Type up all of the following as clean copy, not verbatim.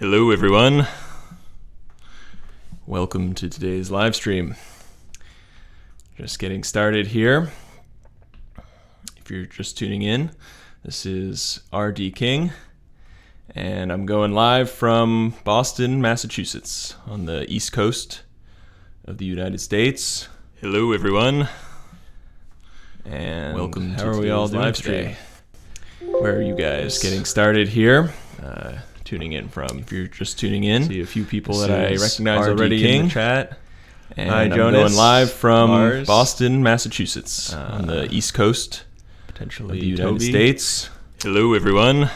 Hello everyone, welcome to today's live stream. Just getting started here. If you're just tuning in, this is RD King, and I'm going live from Boston, Massachusetts, on the East Coast of the United States. Hello everyone, and welcome to today's live stream. Where are you guys? Just getting started here. Tuning in from. If you're just tuning in, see a few people that I recognize already in the chat. And I'm going live from Boston, Massachusetts, on the East Coast, potentially of the United States. Hello, everyone.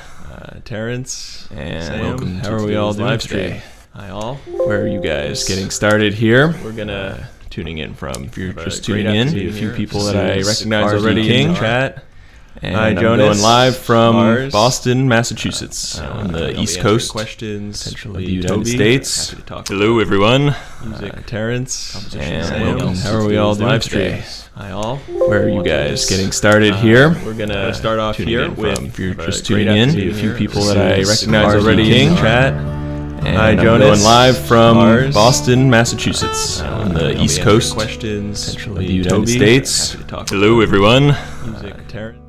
Terrence and Sam. Welcome. How are we all doing today? Hi, all. Where are you guys? Just getting started here. We're gonna tuning in from. If you're just tuning in, see a few people that I recognize already in the chat. And I'm going live from Boston, Massachusetts, on the East Coast, questions of the United States. Hello, everyone. Terrence and welcome. How are we all doing today? Hi, all. Where are you guys? Getting started here. We're gonna start off here with. If you're just tuning in, see a few people that I recognize already in chat. And I'm going live from Boston, Massachusetts, on the East Coast, questions of the United States. Hello, everyone. Terrence.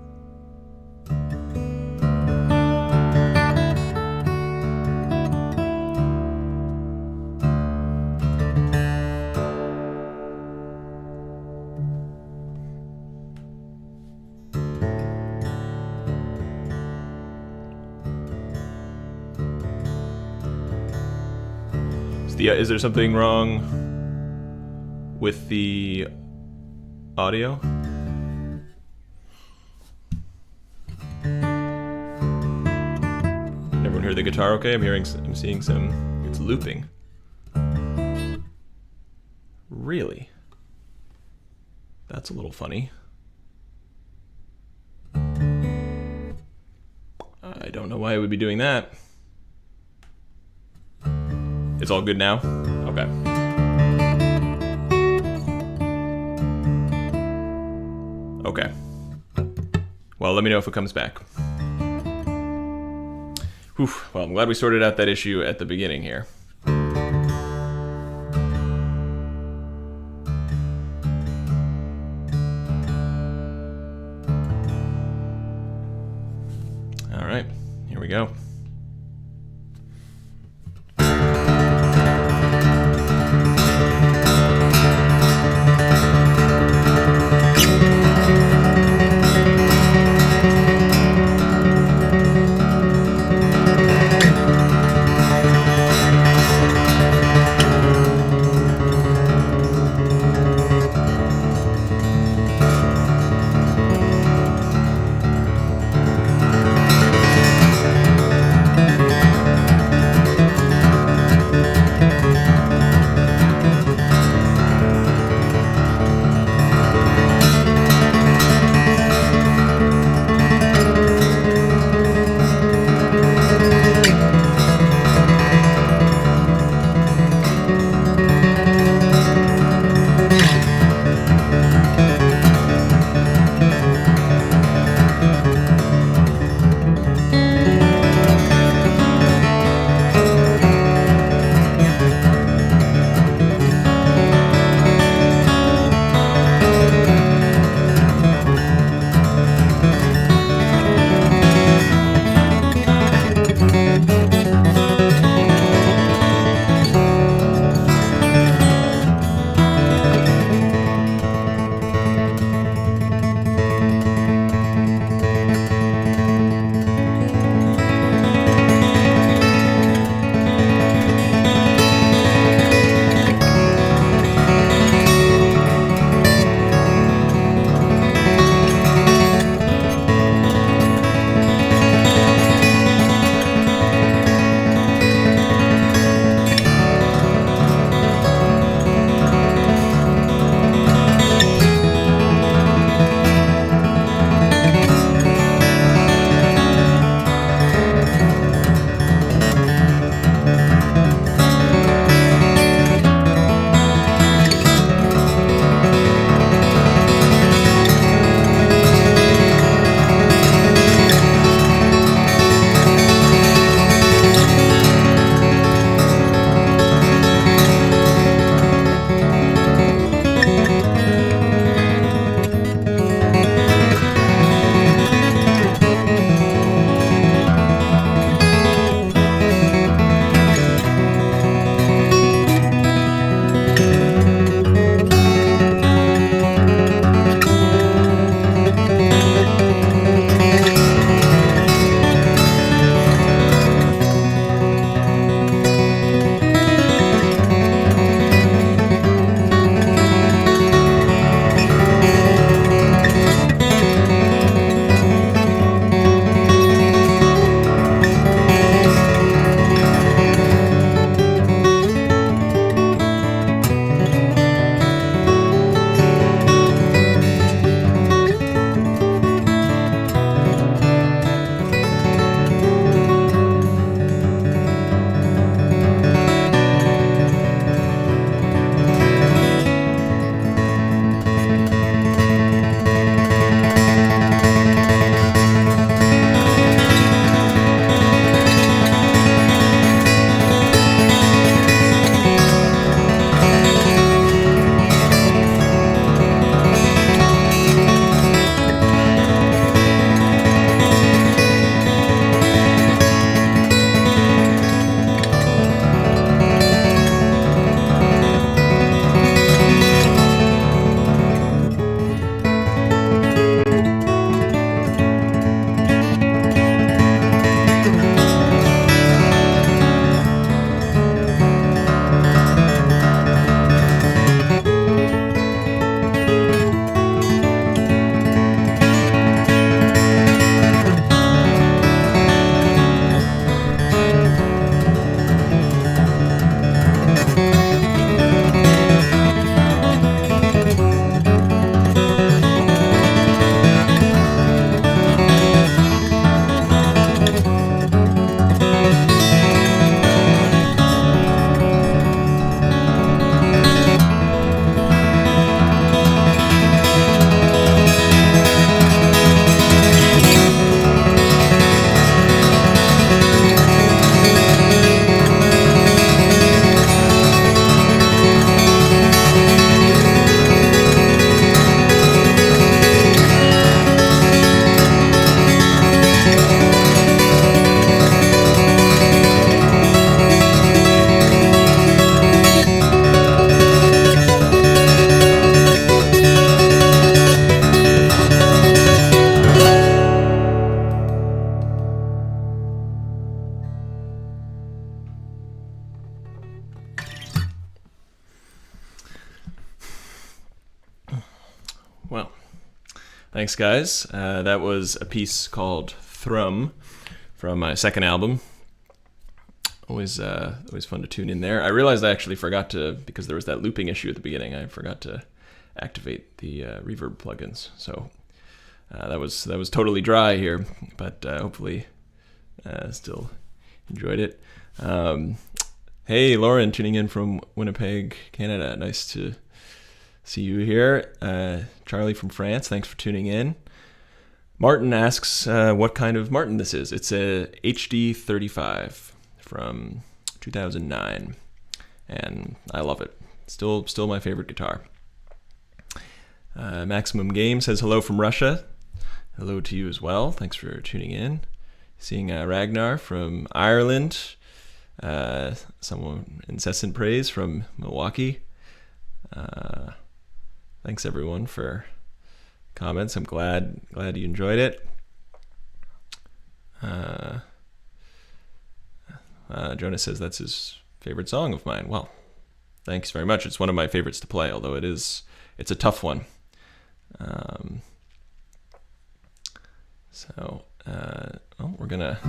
Is there something wrong with the audio? Everyone heard the guitar okay? I'm seeing some, it's looping. Really? That's a little funny. I don't know why it would be doing that. It's all good now? Okay. Okay. Well, let me know if it comes back. Whew. Well, I'm glad we sorted out that issue at the beginning here. All right, here we go. Well, thanks, guys. That was a piece called Thrum from my second album. Always fun to tune in there. I realized I actually forgot to, because there was that looping issue at the beginning, I forgot to activate the reverb plugins. So that was totally dry here, but hopefully still enjoyed it. Hey, Lauren, tuning in from Winnipeg, Canada. Nice to see you here. Charlie from France, thanks for tuning in. Martin asks what kind of Martin this is. It's a HD 35 from 2009, and I love it. Still my favorite guitar. Maximum Game says hello from Russia. Hello to you as well. Thanks for tuning in. Seeing Ragnar from Ireland. Someone incessant praise from Milwaukee. Thanks everyone for comments. I'm glad you enjoyed it. Jonas says that's his favorite song of mine. Well, thanks very much. It's one of my favorites to play, although it's a tough one. We're gonna.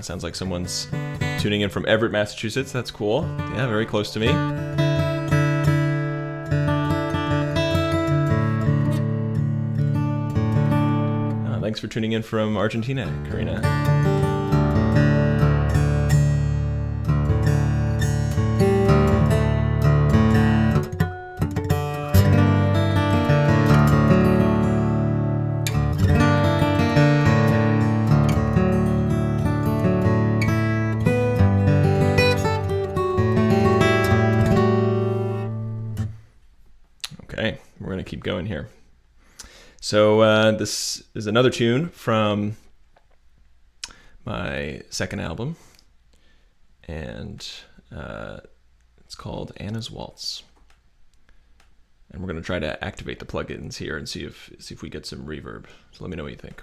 Sounds like someone's tuning in from Everett, Massachusetts. That's cool. Yeah, very close to me. Thanks for tuning in from Argentina, Karina. We're going to keep going here. So this is another tune from my second album, and it's called Anna's Waltz. And we're going to try to activate the plugins here and see if we get some reverb. So let me know what you think.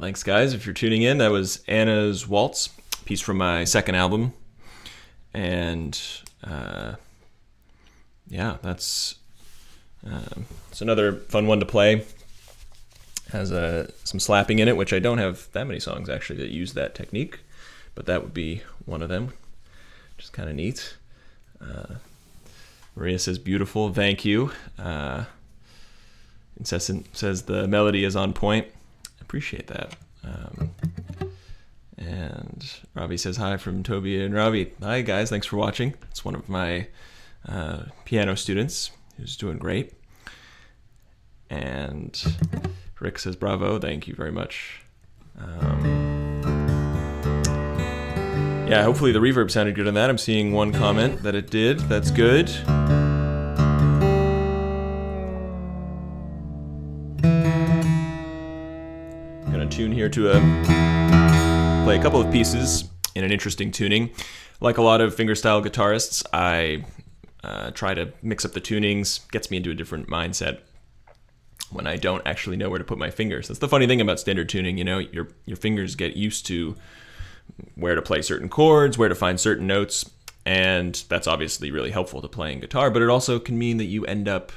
Thanks, guys, if you're tuning in. That was Anna's Waltz, piece from my second album. And yeah, it's another fun one to play. Has some slapping in it, which I don't have that many songs actually that use that technique, but that would be one of them, which is kind of neat. Maria says, beautiful, thank you. Incessant says the melody is on point. Appreciate that. And Ravi says hi from Toby and Ravi. Hi guys, thanks for watching. It's one of my piano students who's doing great. And Rick says bravo, thank you very much. Yeah, hopefully the reverb sounded good on that. I'm seeing one comment that it did. That's good. Tune here to play a couple of pieces in an interesting tuning. Like a lot of fingerstyle guitarists, I try to mix up the tunings. Gets me into a different mindset when I don't actually know where to put my fingers. That's the funny thing about standard tuning. You know, your fingers get used to where to play certain chords, where to find certain notes, and that's obviously really helpful to playing guitar, but it also can mean that you end up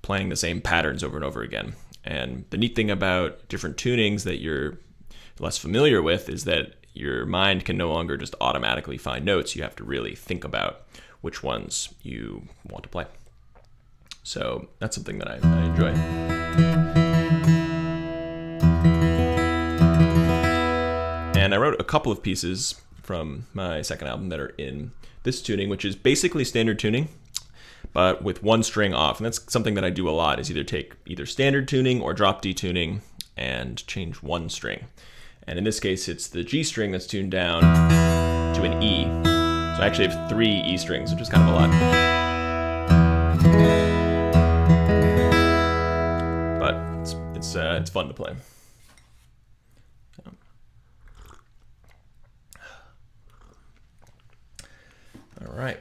playing the same patterns over and over again. And the neat thing about different tunings that you're less familiar with is that your mind can no longer just automatically find notes. You have to really think about which ones you want to play. So that's something that I enjoy. And I wrote a couple of pieces from my second album that are in this tuning, which is basically standard tuning, but with one string off. And that's something that I do a lot, is either take either standard tuning or drop D tuning and change one string. And in this case, it's the G string that's tuned down to an E. So I actually have 3 E strings, which is kind of a lot. But it's fun to play. All right.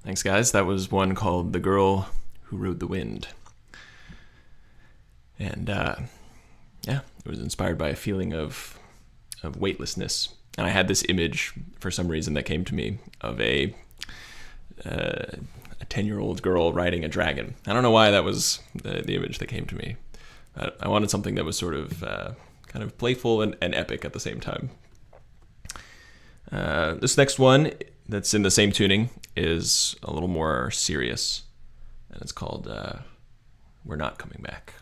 Thanks, guys. That was one called The Girl Who Rode the Wind. And yeah, it was inspired by a feeling of weightlessness. And I had this image, for some reason, that came to me of a 10-year-old girl riding a dragon. I don't know why that was the image that came to me. I wanted something that was sort of kind of playful and epic at the same time. This next one that's in the same tuning is a little more serious, and it's called We're Not Coming Back.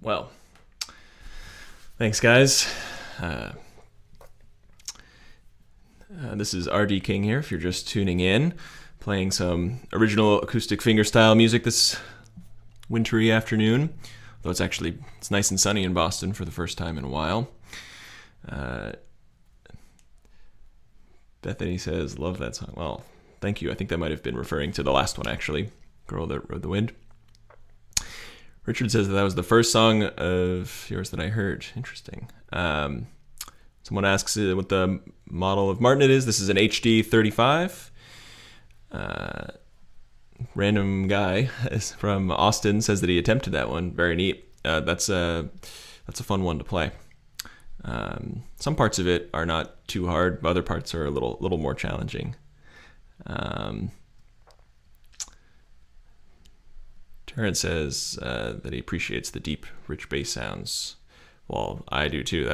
Well, thanks, guys. This is RD King here, if you're just tuning in, playing some original acoustic fingerstyle music this wintry afternoon, though it's nice and sunny in Boston for the first time in a while. Bethany says, love that song. Well, thank you. I think that might have been referring to the last one, actually. Girl That Rode the Wind. Richard says that was the first song of yours that I heard. Interesting. Someone asks what the model of Martin it is. This is an HD 35. Random guy from Austin says that he attempted that one. Very neat. That's a fun one to play. Some parts of it are not too hard. Other parts are a little more challenging. Terrence says that he appreciates the deep, rich bass sounds. Well, I do too.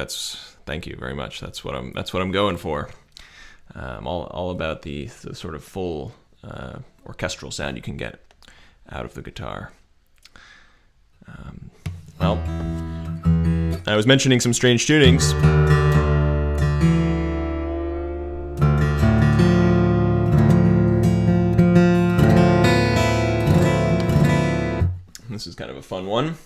Thank you very much. That's what I'm going for. All about the sort of full orchestral sound you can get out of the guitar. Well, I was mentioning some strange tunings. This is kind of a fun one.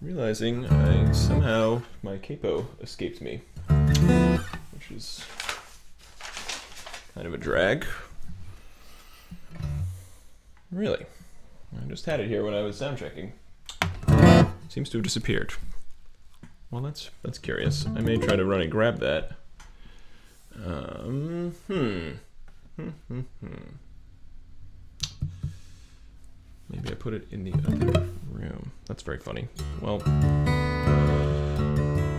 Realizing somehow my capo escaped me, which is kind of a drag. Really? I just had it here when I was sound checking. Seems to have disappeared. Well, that's curious. I may try to run and grab that. Maybe I put it in the other room. That's very funny. Well,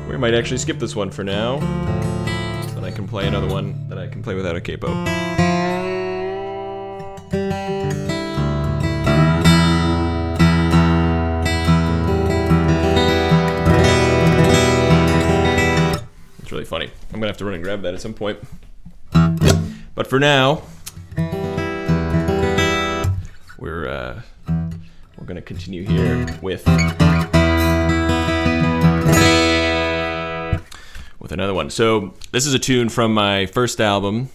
we might actually skip this one for now. Then I can play another one that I can play without a capo. It's really funny. I'm gonna have to run and grab that at some point. But for now, we're gonna continue here with another one. So this is a tune from my first album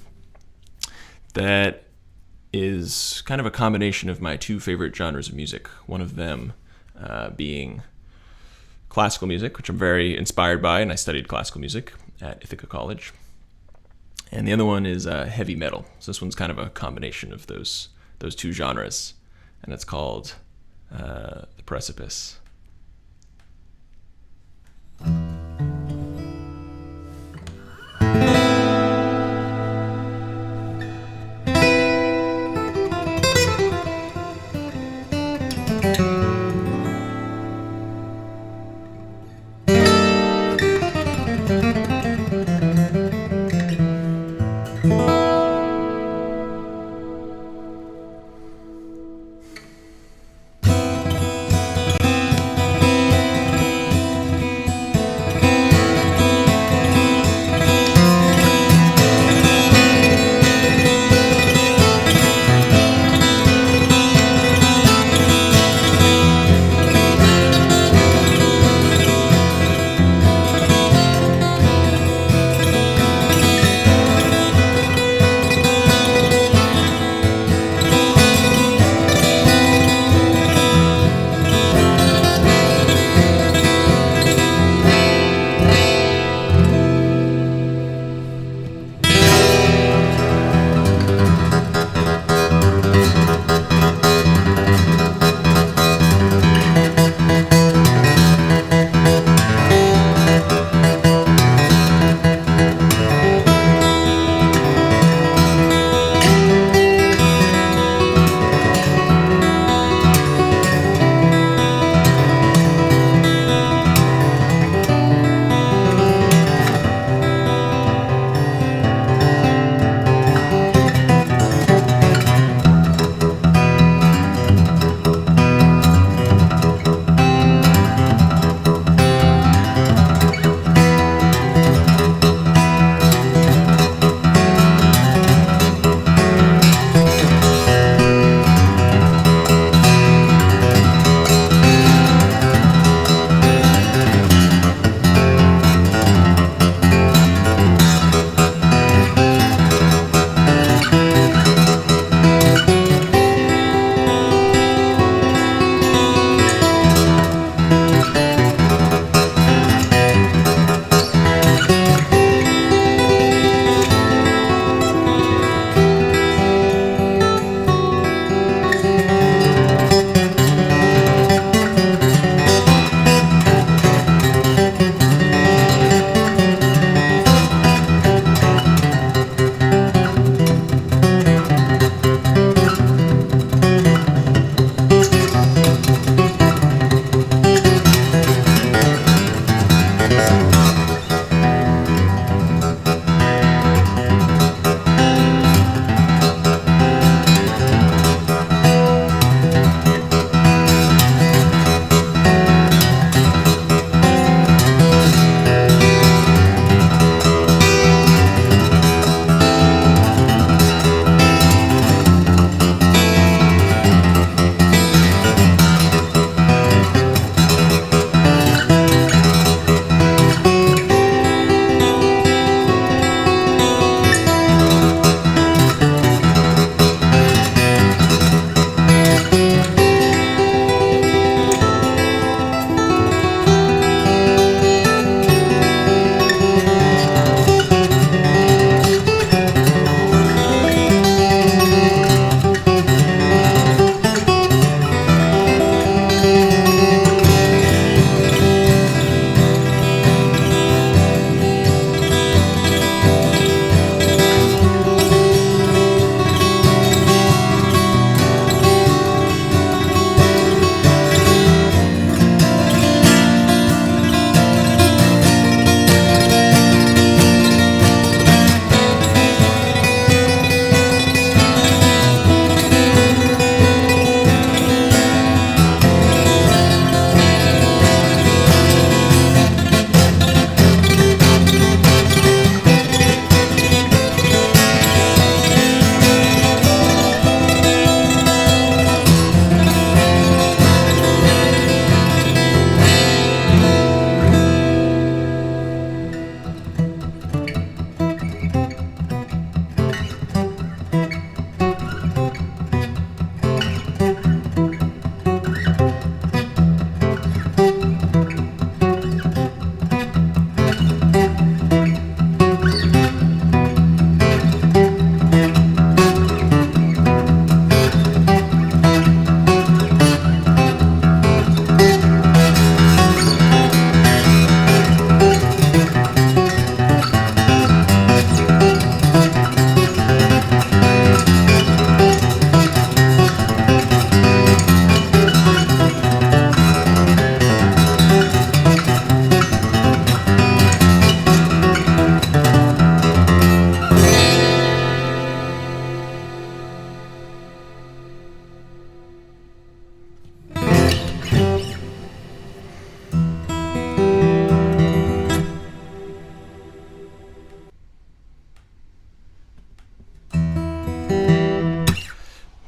that is kind of a combination of my two favorite genres of music. One of them being classical music, which I'm very inspired by, and I studied classical music at Ithaca College. And the other one is heavy metal. So this one's kind of a combination of those two genres, and it's called The Precipice.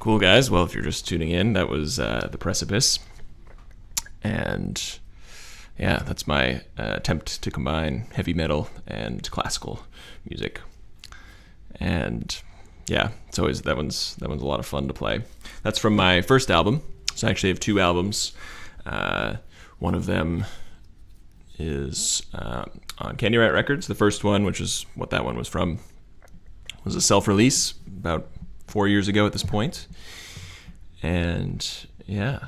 Cool, guys. Well, if you're just tuning in, that was The Precipice. And yeah, that's my attempt to combine heavy metal and classical music. And yeah, it's always that one's a lot of fun to play. That's from my first album. So I actually have 2 albums. One of them is on Candyrat Records. The first one, which is what that one was from, was a self-release about 4 years ago at this point. And yeah,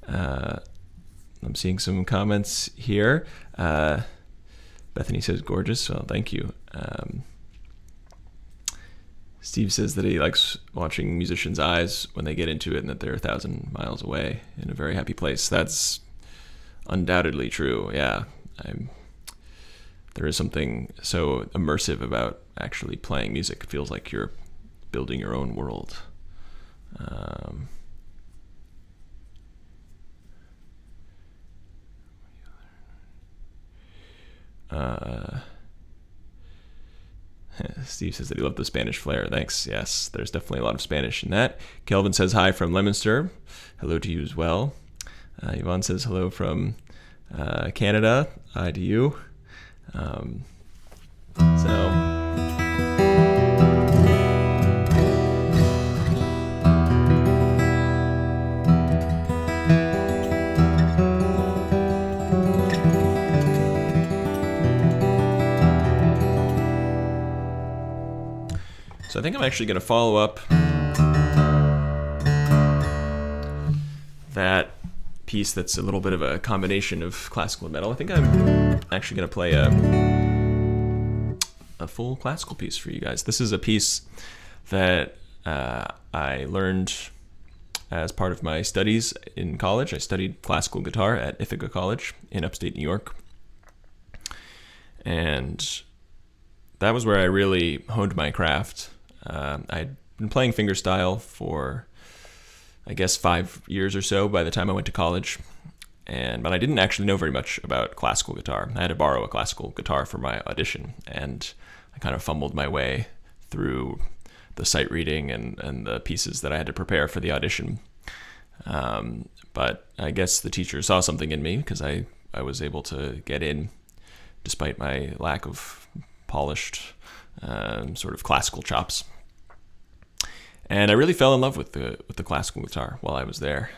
I'm seeing some comments here. Bethany says gorgeous. Well, thank you. Steve says that he likes watching musicians' eyes when they get into it and that they're 1,000 miles away in a very happy place. That's undoubtedly true. Yeah, there is something so immersive about actually playing music. It feels like you're building your own world. Steve says that he loved the Spanish flair. Thanks. Yes, there's definitely a lot of Spanish in that. Kelvin says hi from Leominster. Hello to you as well. Yvonne says hello from Canada. Hi to you. So I think I'm actually going to follow up that piece that's a little bit of a combination of classical and metal. I think I'm actually going to play a full classical piece for you guys. This is a piece that I learned as part of my studies in college. I studied classical guitar at Ithaca College in upstate New York. And that was where I really honed my craft. I'd been playing fingerstyle for, I guess, 5 years or so by the time I went to college. But I didn't actually know very much about classical guitar. I had to borrow a classical guitar for my audition, and I kind of fumbled my way through the sight reading and the pieces that I had to prepare for the audition. But I guess the teacher saw something in me because I was able to get in despite my lack of polished sort of classical chops. And I really fell in love with the classical guitar while I was there.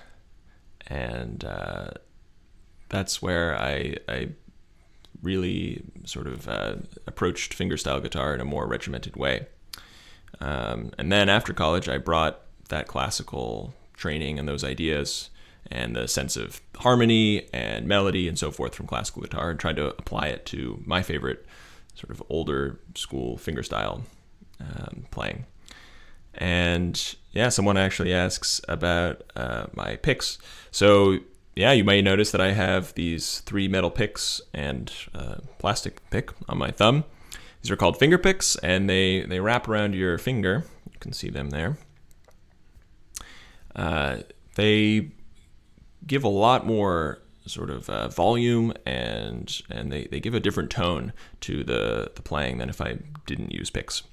And that's where I really sort of approached fingerstyle guitar in a more regimented way. And then after college, I brought that classical training and those ideas and the sense of harmony and melody and so forth from classical guitar and tried to apply it to my favorite sort of older school fingerstyle playing. And yeah, someone actually asks about my picks. So yeah, you may notice that I have these 3 metal picks and plastic pick on my thumb. These are called finger picks, and they wrap around your finger. You can see them there. They give a lot more sort of volume, and they give a different tone to the playing than if I didn't use picks.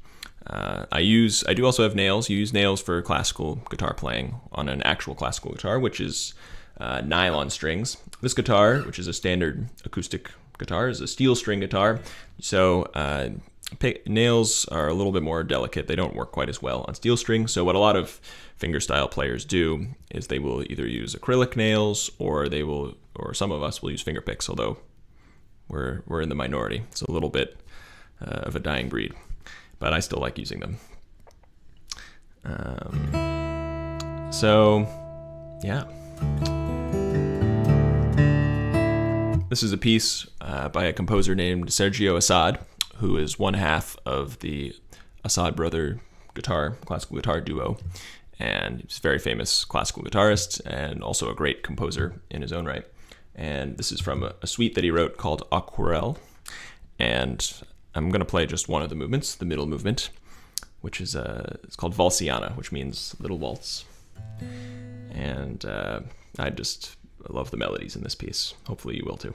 I do also have nails. You use nails for classical guitar playing on an actual classical guitar, which is nylon strings. This guitar, which is a standard acoustic guitar, is a steel string guitar. So nails are a little bit more delicate. They don't work quite as well on steel strings. So what a lot of fingerstyle players do is they will either use acrylic nails or some of us will use finger picks, although we're in the minority. It's a little bit of a dying breed, but I still like using them. So yeah. This is a piece by a composer named Sergio Assad, who is one half of the Assad brother classical guitar duo. And he's a very famous classical guitarist and also a great composer in his own right. And this is from a suite that he wrote called Aquarelle. And I'm going to play just one of the movements, the middle movement, which is it's called Valsiana, which means little waltz. And I love the melodies in this piece. Hopefully you will too.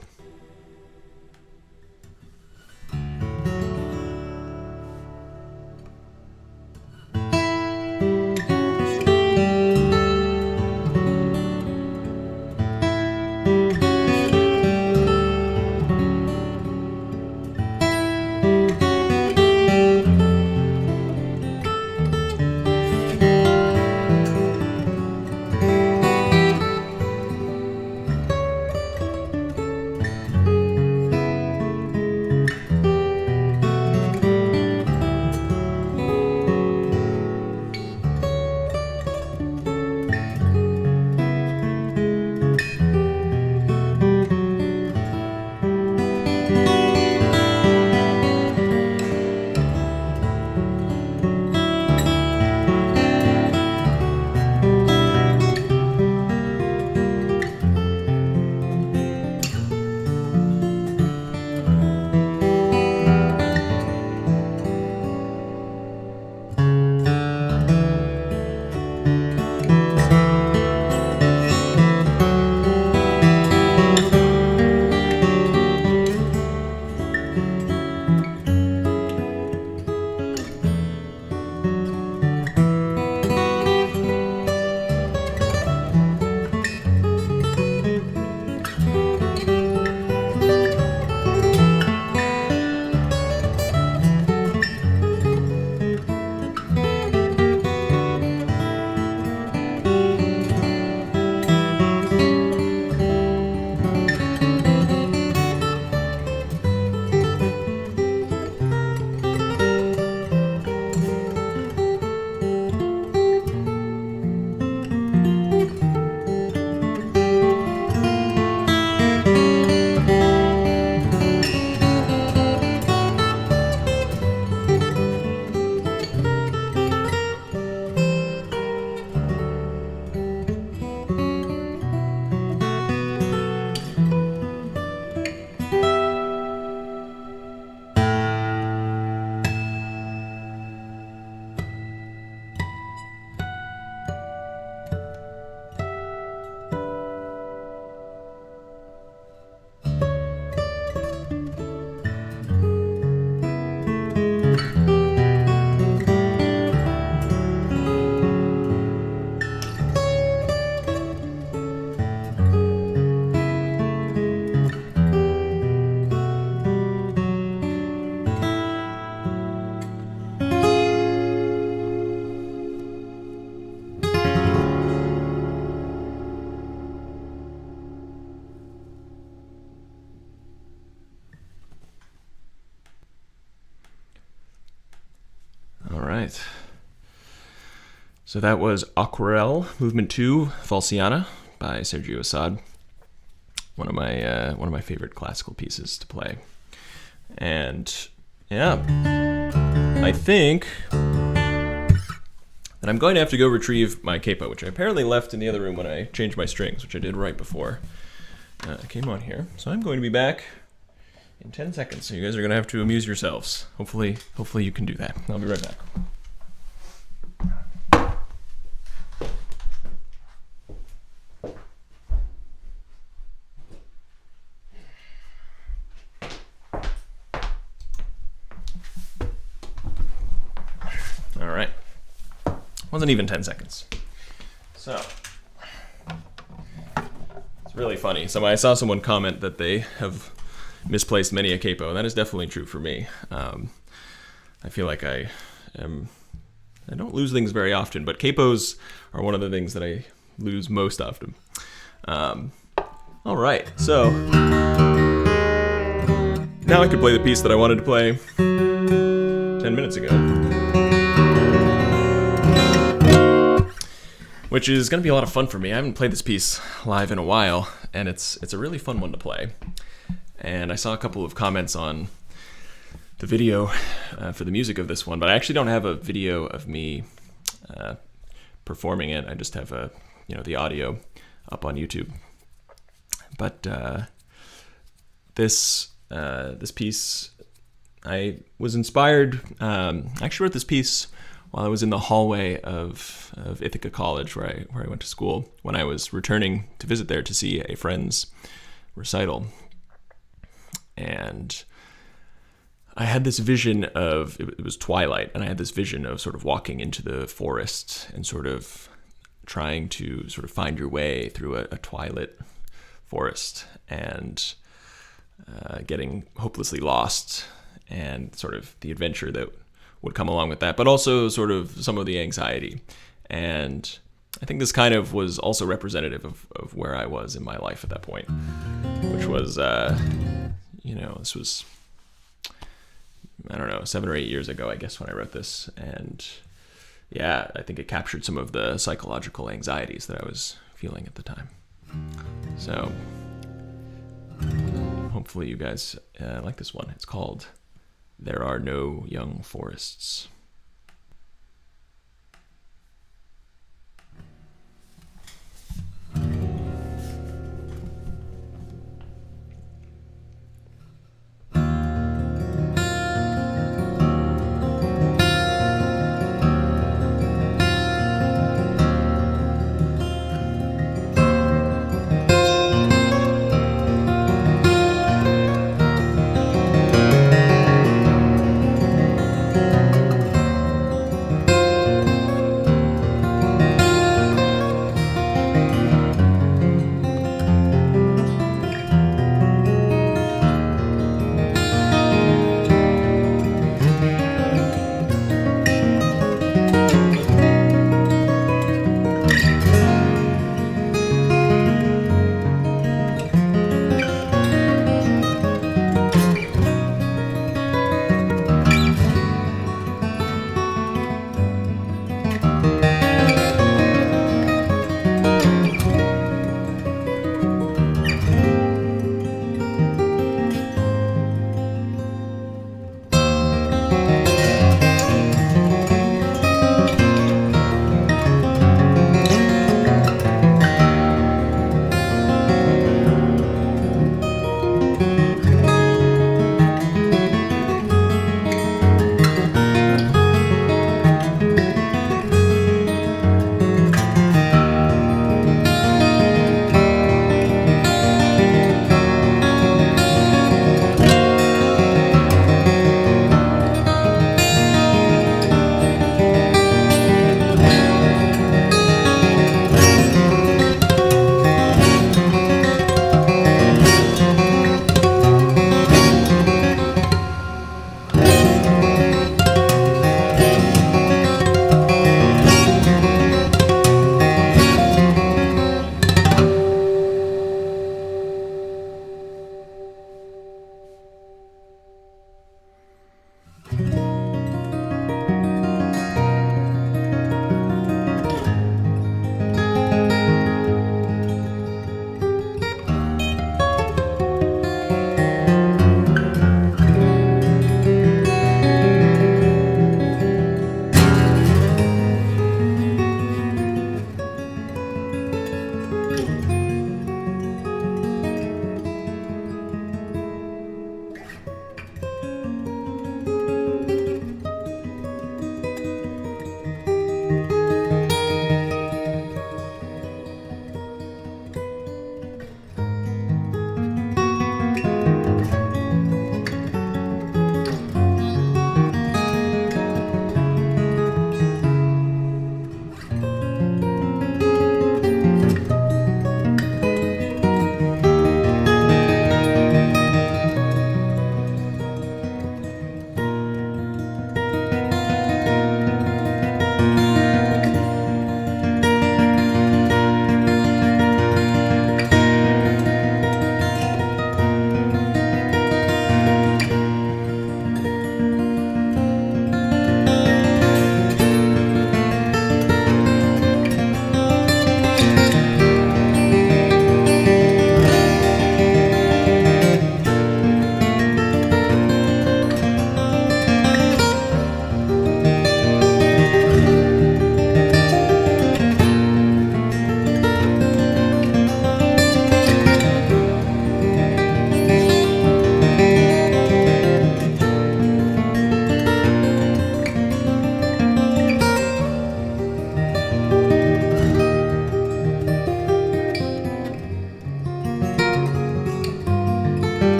right. So that was Aquarelle, Movement 2, Falciana by Sergio Assad. One of my favorite classical pieces to play. And yeah, I think that I'm going to have to go retrieve my capo, which I apparently left in the other room when I changed my strings, which I did right before I came on here. So I'm going to be back in 10 seconds. So you guys are going to have to amuse yourselves. Hopefully you can do that. I'll be right back. All right. Wasn't even 10 seconds. So, it's really funny. So I saw someone comment that they have misplaced many a capo, and that is definitely true for me. I feel like I don't lose things very often, but capos are one of the things that I lose most often. All right, so now I could play the piece that I wanted to play 10 minutes ago, which is going to be a lot of fun for me. I haven't played this piece live in a while, and it's a really fun one to play. And I saw a couple of comments on the video for the music of this one, but I actually don't have a video of me performing it. I just have the audio up on YouTube. But this piece, I was inspired. I actually wrote this piece while I was in the hallway of Ithaca College, where I went to school, when I was returning to visit there to see a friend's recital. And I had this vision of, it was twilight, and I had this vision of sort of walking into the forest and sort of trying to sort of find your way through a twilit forest, and getting hopelessly lost, and sort of the adventure that would come along with that, but also sort of some of the anxiety. And I think this kind of was also representative of where I was in my life at that point, which was, this was, I don't know, 7 or 8 years ago, I guess, when I wrote this. And yeah, I think it captured some of the psychological anxieties that I was feeling at the time. So hopefully you guys like this one. It's called There Are No Young Forests.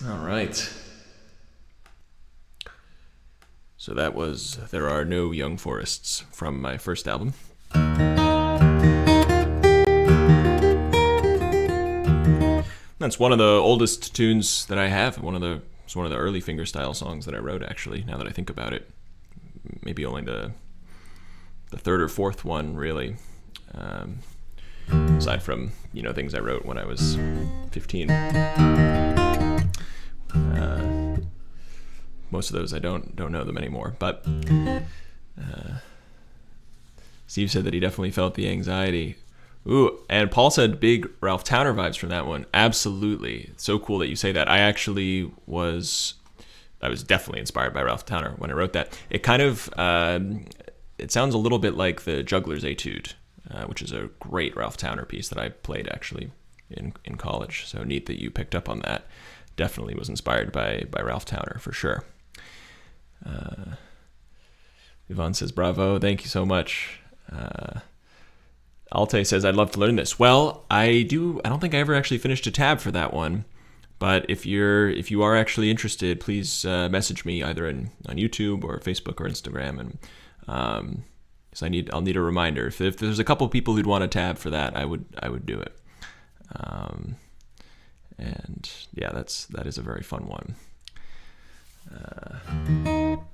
All right. So that was There Are No Young Forests from my first album. That's one of the oldest tunes that I have. It's one of the early fingerstyle songs that I wrote, actually, now that I think about it. Maybe only the third or fourth one, really. Aside from, things I wrote when I was 15. Most of those I don't know them anymore. But Steve said that he definitely felt the anxiety. Ooh, and Paul said big Ralph Towner vibes from that one. Absolutely. It's so cool that you say that. I was definitely inspired by Ralph Towner when I wrote that. It kind of, it sounds a little bit like the Juggler's Etude, which is a great Ralph Towner piece that I played actually in college. So neat that you picked up on that. Definitely was inspired by Ralph Towner for sure. Yvonne says, bravo, thank you so much. Alte says, I'd love to learn this. Well, I don't think I ever actually finished a tab for that one. But if you are actually interested, please message me either on YouTube or Facebook or Instagram, and so I'll need a reminder. If there's a couple people who'd want a tab for that, I would do it. And yeah, that is a very fun one.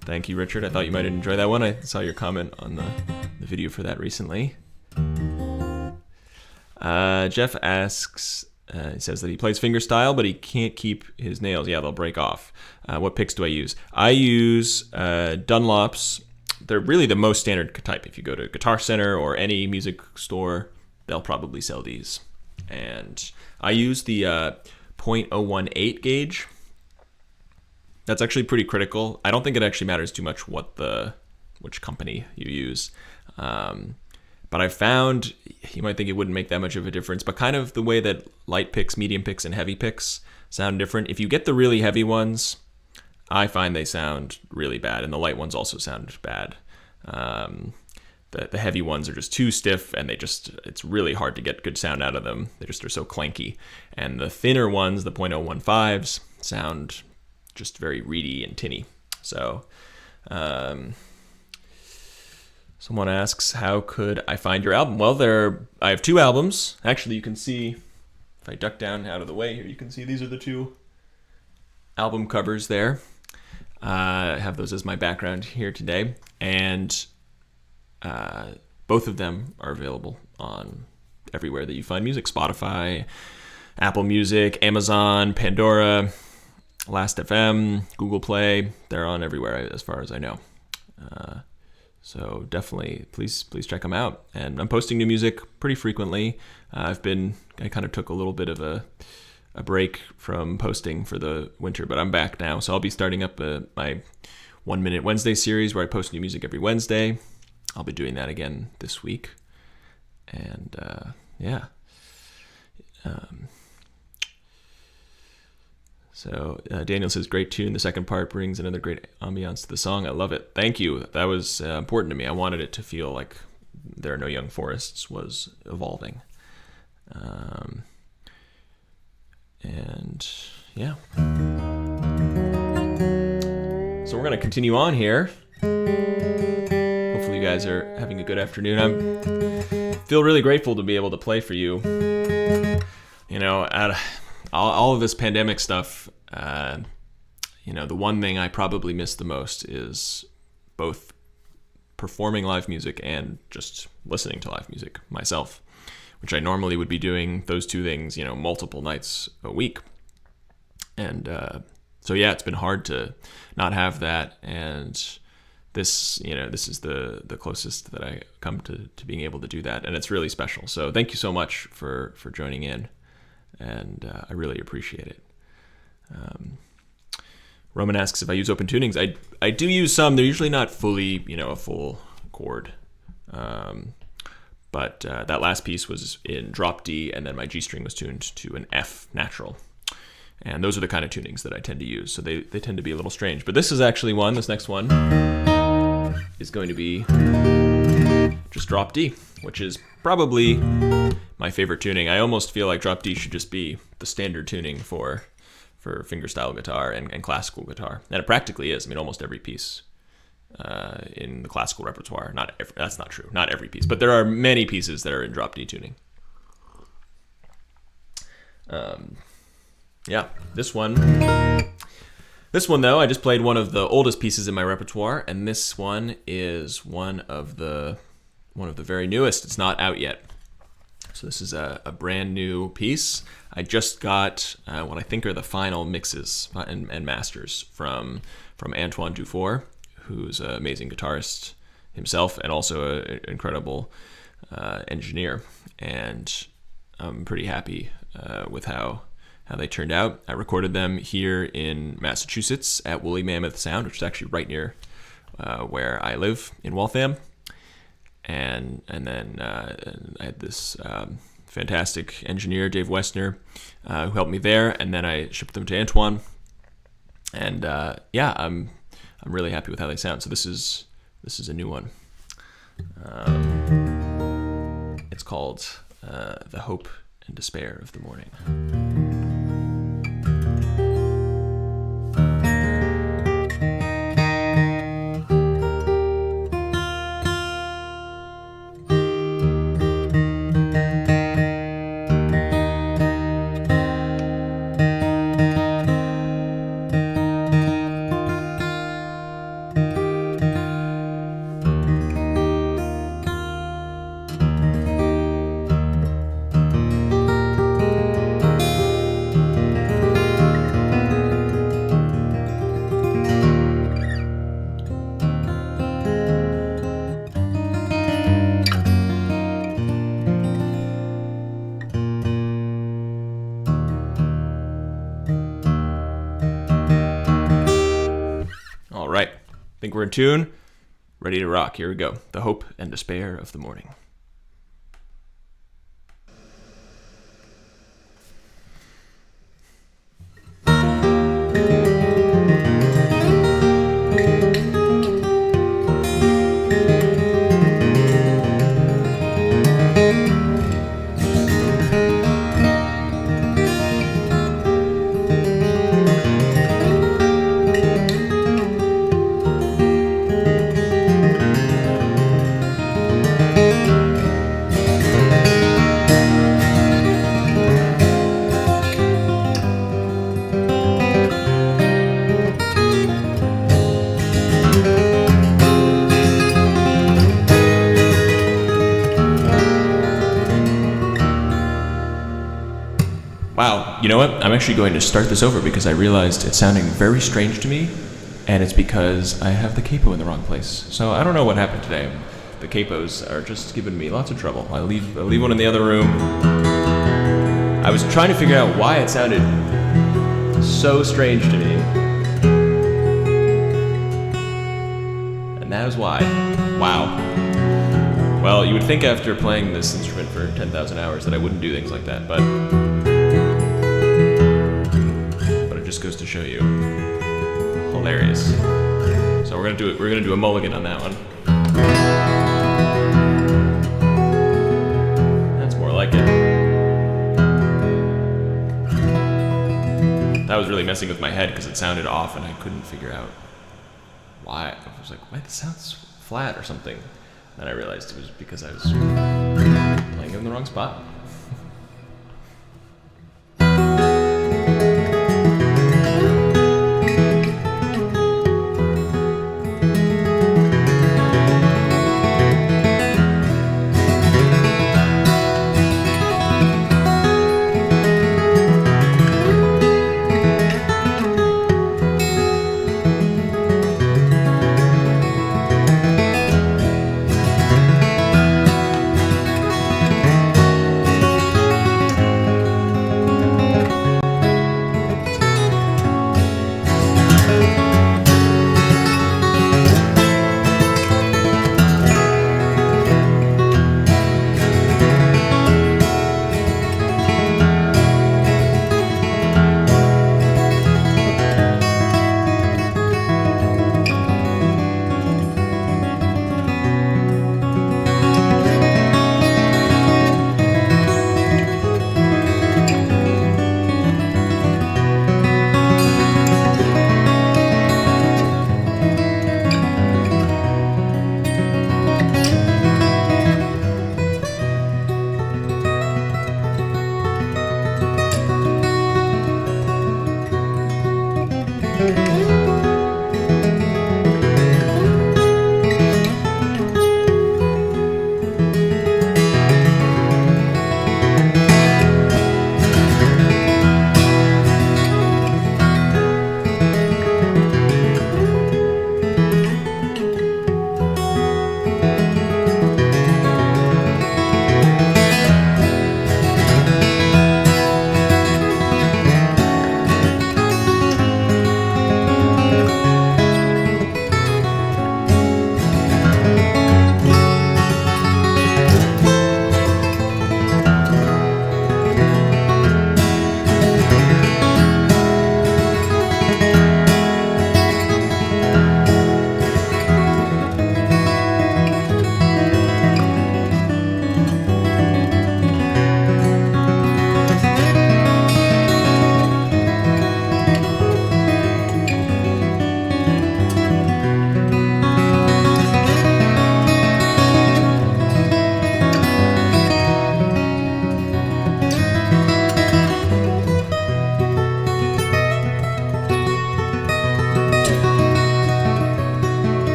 Thank you, Richard. I thought you might enjoy that one. I saw your comment on the video for that recently. Jeff asks, he says that he plays fingerstyle, but he can't keep his nails. Yeah, they'll break off. What picks do I use? I use Dunlops. They're really the most standard type. If you go to Guitar Center or any music store, they'll probably sell these. And I use the .018 gauge. That's actually pretty critical. I don't think it actually matters too much which company you use. But I found, you might think it wouldn't make that much of a difference, but kind of the way that light picks, medium picks, and heavy picks sound different. If you get the really heavy ones, I find they sound really bad, and the light ones also sound bad. The heavy ones are just too stiff, and it's really hard to get good sound out of them. They're so clanky. And the thinner ones, the .015s, sound just very reedy and tinny. So, someone asks, how could I find your album? Well, I have two albums. Actually, you can see, if I duck down out of the way here, you can see these are the two album covers there. I have those as my background here today. And both of them are available on everywhere that you find music. Spotify, Apple Music, Amazon, Pandora, Last.fm, Google Play. They're on everywhere as far as I know. So definitely, please check them out. And I'm posting new music pretty frequently. I kind of took a little bit of a break from posting for the winter, but I'm back now. So I'll be starting up my 1 Minute Wednesday series where I post new music every Wednesday. I'll be doing that again this week. And yeah. So Daniel says, great tune. The second part brings another great ambiance to the song. I love it. Thank you. That was important to me. I wanted it to feel like There Are No Young Forests was evolving. And yeah. So we're going to continue on here. Hopefully you guys are having a good afternoon. I feel really grateful to be able to play for you. At all of this pandemic stuff, the one thing I probably miss the most is both performing live music and just listening to live music myself, which I normally would be doing those two things, multiple nights a week. And so yeah, it's been hard to not have that. And this is the closest that I come to being able to do that. And it's really special. So thank you so much for joining in. And I really appreciate it. Roman asks if I use open tunings. I do use some. They're usually not fully, a full chord. But that last piece was in drop D, and then my G string was tuned to an F natural. And those are the kind of tunings that I tend to use. So they tend to be a little strange. But this is actually this next one is going to be just drop D, which is probably my favorite tuning. I almost feel like drop D should just be the standard tuning for for fingerstyle guitar and classical guitar. And it practically is. I mean, almost every piece in the classical repertoire. That's not true. Not every piece, but there are many pieces that are in drop D tuning. Yeah, this one though, I just played one of the oldest pieces in my repertoire, and this one is one of the very newest. It's not out yet. So this is a brand new piece. I just got what I think are the final mixes and masters from Antoine Dufour, who's an amazing guitarist himself and also an incredible engineer. And I'm pretty happy with how they turned out. I recorded them here in Massachusetts at Woolly Mammoth Sound, which is actually right near where I live in Waltham. And then I had this fantastic engineer, Dave Westner, who helped me there. And then I shipped them to Antoine. And yeah, I'm really happy with how they sound. So this is a new one. It's called The Hope and Despair of the Morning. I think we're in tune, ready to rock. Here we go. The Hope and Despair of the Morning. Wow, you know what? I'm actually going to start this over because I realized it's sounding very strange to me, and it's because I have the capo in the wrong place. So I don't know what happened today. The capos are just giving me lots of trouble. I leave one in the other room. I was trying to figure out why it sounded so strange to me. And that is why. Wow. Well, you would think after playing this instrument for 10,000 hours that I wouldn't do things like that, but it just goes to show you. Hilarious. So we're gonna do a mulligan on that one. That's more like it. That was really messing with my head because it sounded off and I couldn't figure out why. I was like, why this sounds flat or something. Then I realized it was because I was playing it in the wrong spot.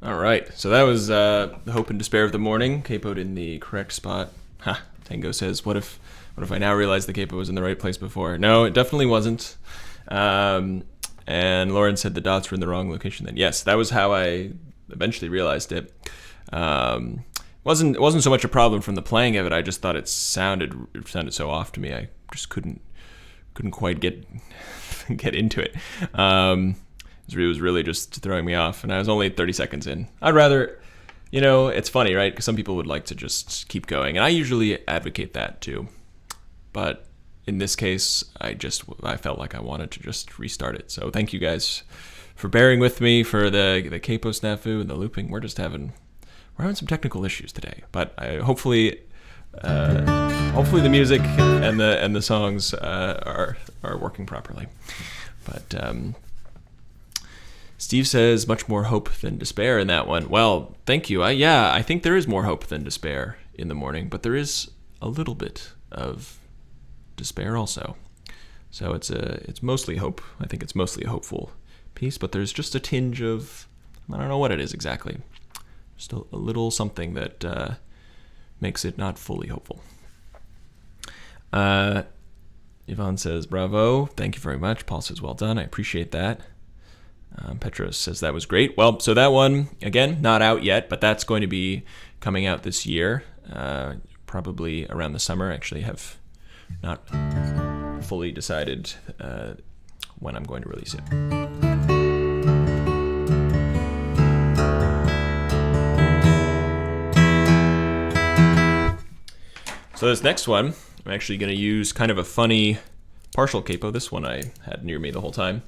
All right, so that was The Hope and Despair of the Morning, capoed in the correct spot. Ha! Tango says, what if I now realized the capo was in the right place before? No, it definitely wasn't. And Lauren said the dots were in the wrong location then. Yes, that was how I eventually realized it. It wasn't so much a problem from the playing of it. I just thought it sounded so off to me. I just couldn't quite get into it. It was really just throwing me off, and I was only 30 seconds in. I'd rather, it's funny, right? Because some people would like to just keep going, and I usually advocate that too. But in this case, I felt like I wanted to just restart it. So thank you guys for bearing with me for the capo snafu and the looping. We're having some technical issues today, but hopefully the music and the songs are working properly. But Steve says much more hope than despair in that one. Well, thank you. I think there is more hope than despair in the morning, but there is a little bit of despair also. So it's mostly hope. I think it's mostly a hopeful piece, but there's just a tinge of, I don't know what it is exactly. Just a little something that makes it not fully hopeful. Yvonne says, bravo. Thank you very much. Paul says, well done. I appreciate that. Petros says that was great. Well, so that one, again, not out yet, but that's going to be coming out this year, probably around the summer. I actually have not fully decided when I'm going to release it. So this next one, I'm actually going to use kind of a funny partial capo. This one I had near me the whole time.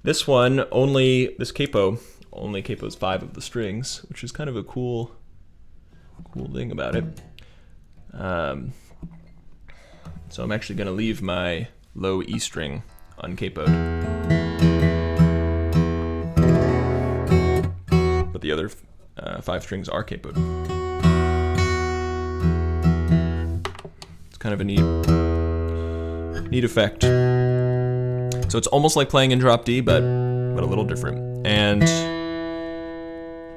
This one this capo only capos 5 of the strings, which is kind of a cool thing about it. So I'm actually going to leave my low E string uncapoed, but the other 5 strings are capoed. It's kind of a neat effect. So it's almost like playing in drop D, but a little different. And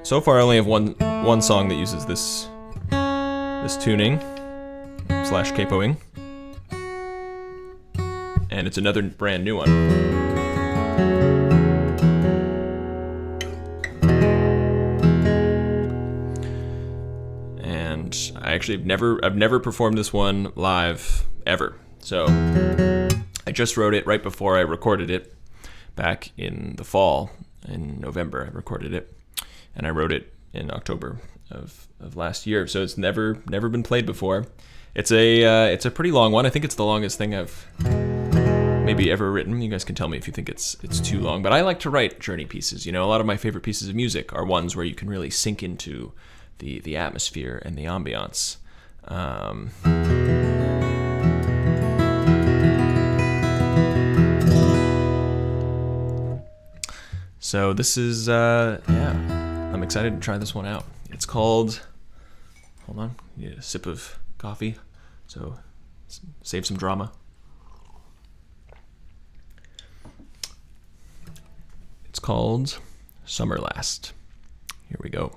so far I only have one song that uses this tuning / capoing. And it's another brand new one. And I've never performed this one live ever. So I just wrote it right before I recorded it back in the fall. In November I recorded it, and I wrote it in October of last year. So it's never been played before. It's a pretty long one. I think it's the longest thing I've maybe ever written. You guys can tell me if you think it's too long, but I like to write journey pieces. A lot of my favorite pieces of music are ones where you can really sink into the atmosphere and the ambiance. So this is, I'm excited to try this one out. It's called, hold on, need a sip of coffee, so save some drama. It's called Summerlast. Here we go.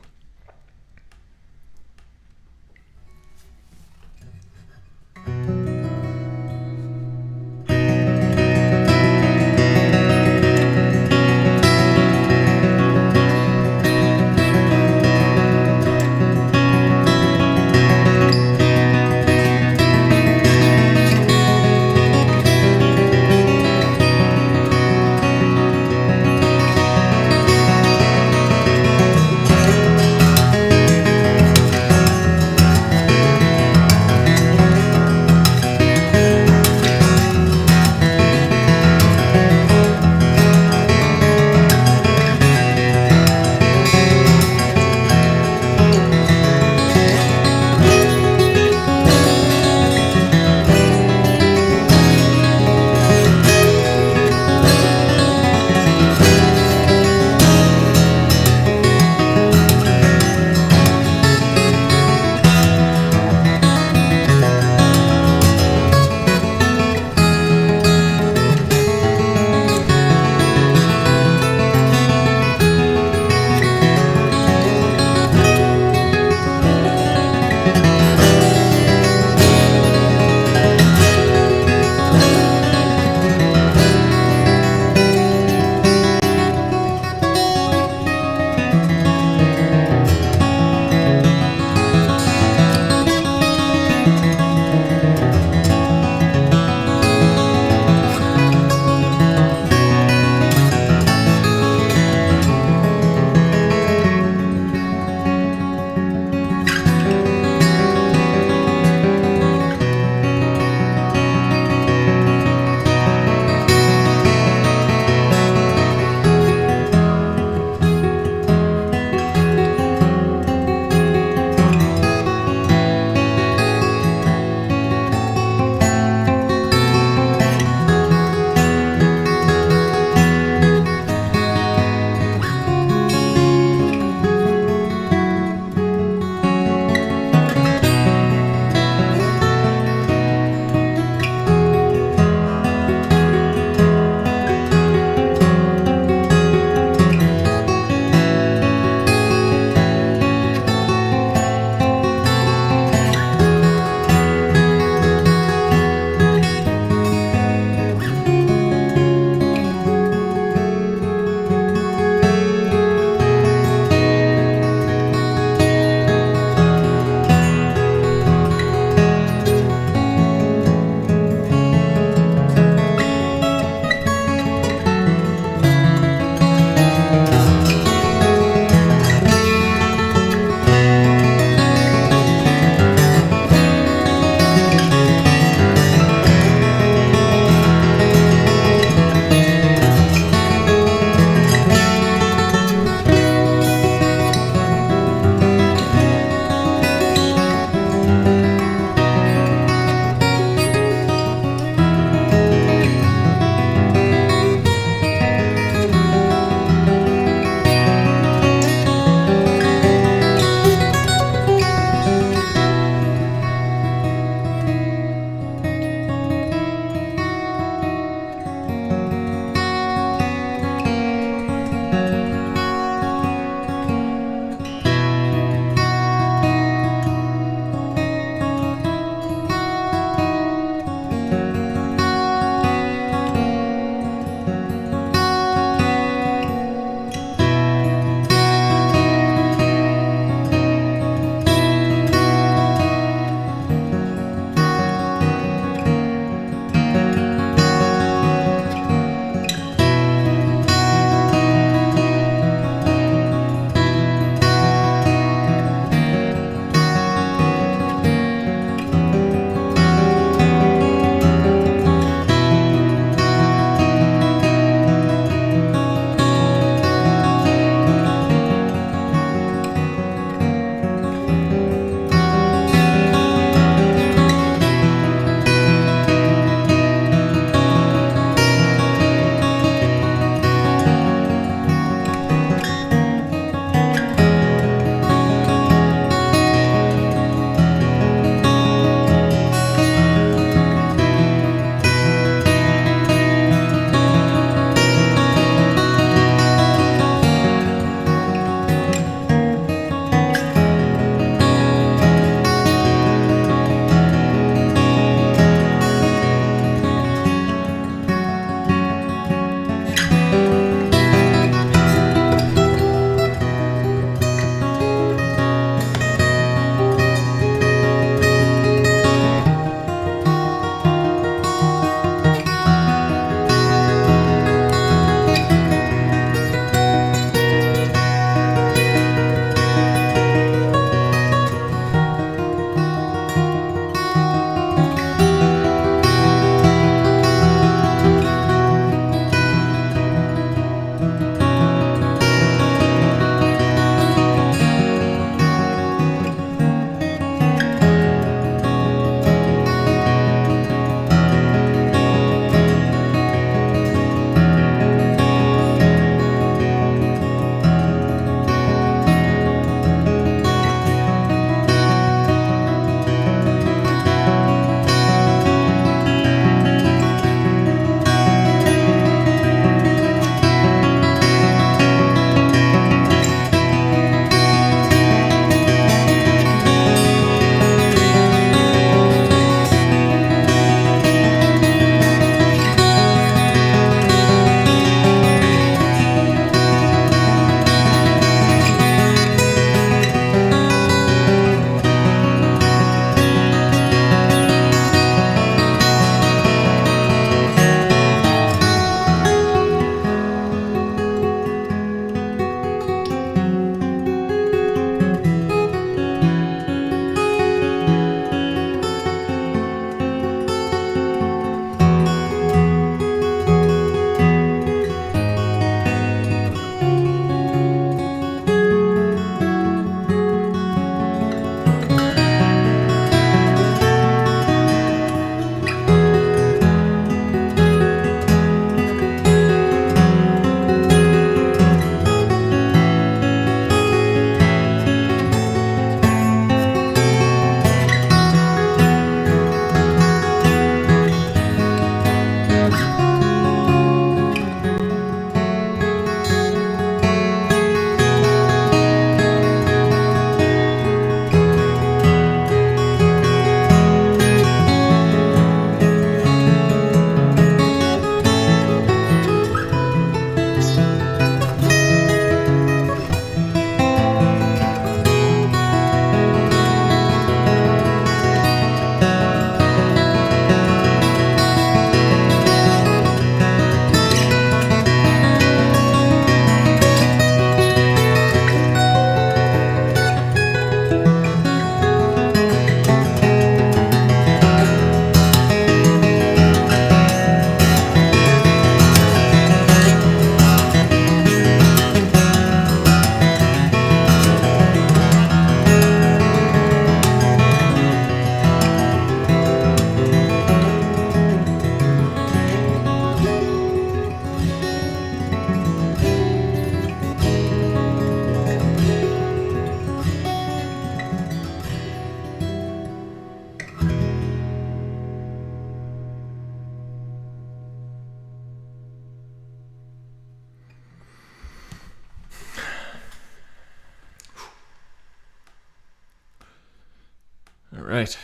right.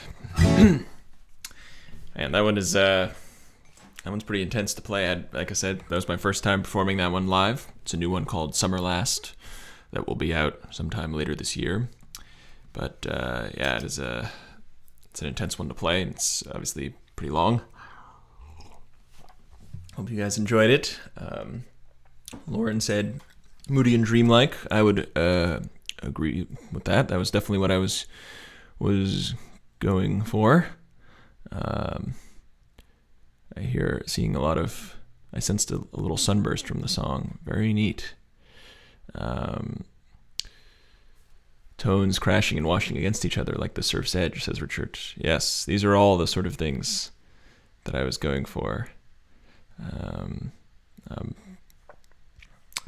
And that one is that one's pretty intense to play. Like I said, that was my first time performing that one live. It's a new one called Summerlast that will be out sometime later this year. But yeah, it's an intense one to play, and it's obviously pretty long. Hope you guys enjoyed it. Lauren said moody and dreamlike. I would agree with that. That was definitely what I was going for. I sensed a little sunburst from the song. Very neat. Tones crashing and washing against each other like the surf's edge, says Richard. Yes, these are all the sort of things that I was going for.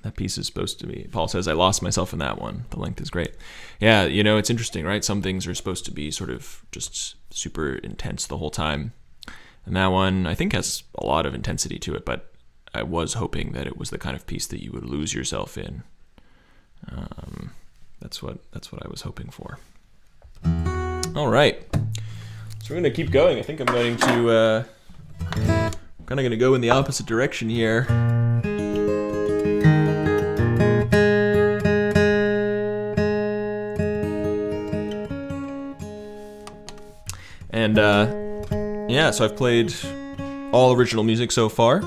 That piece is supposed to be, Paul says, I lost myself in that one. The length is great. Yeah, it's interesting, right? Some things are supposed to be sort of just super intense the whole time. And that one, I think, has a lot of intensity to it, but I was hoping that it was the kind of piece that you would lose yourself in. That's what I was hoping for. All right. So we're going to keep going. I think I'm going to kind of going to go in the opposite direction here. And yeah, so I've played all original music so far,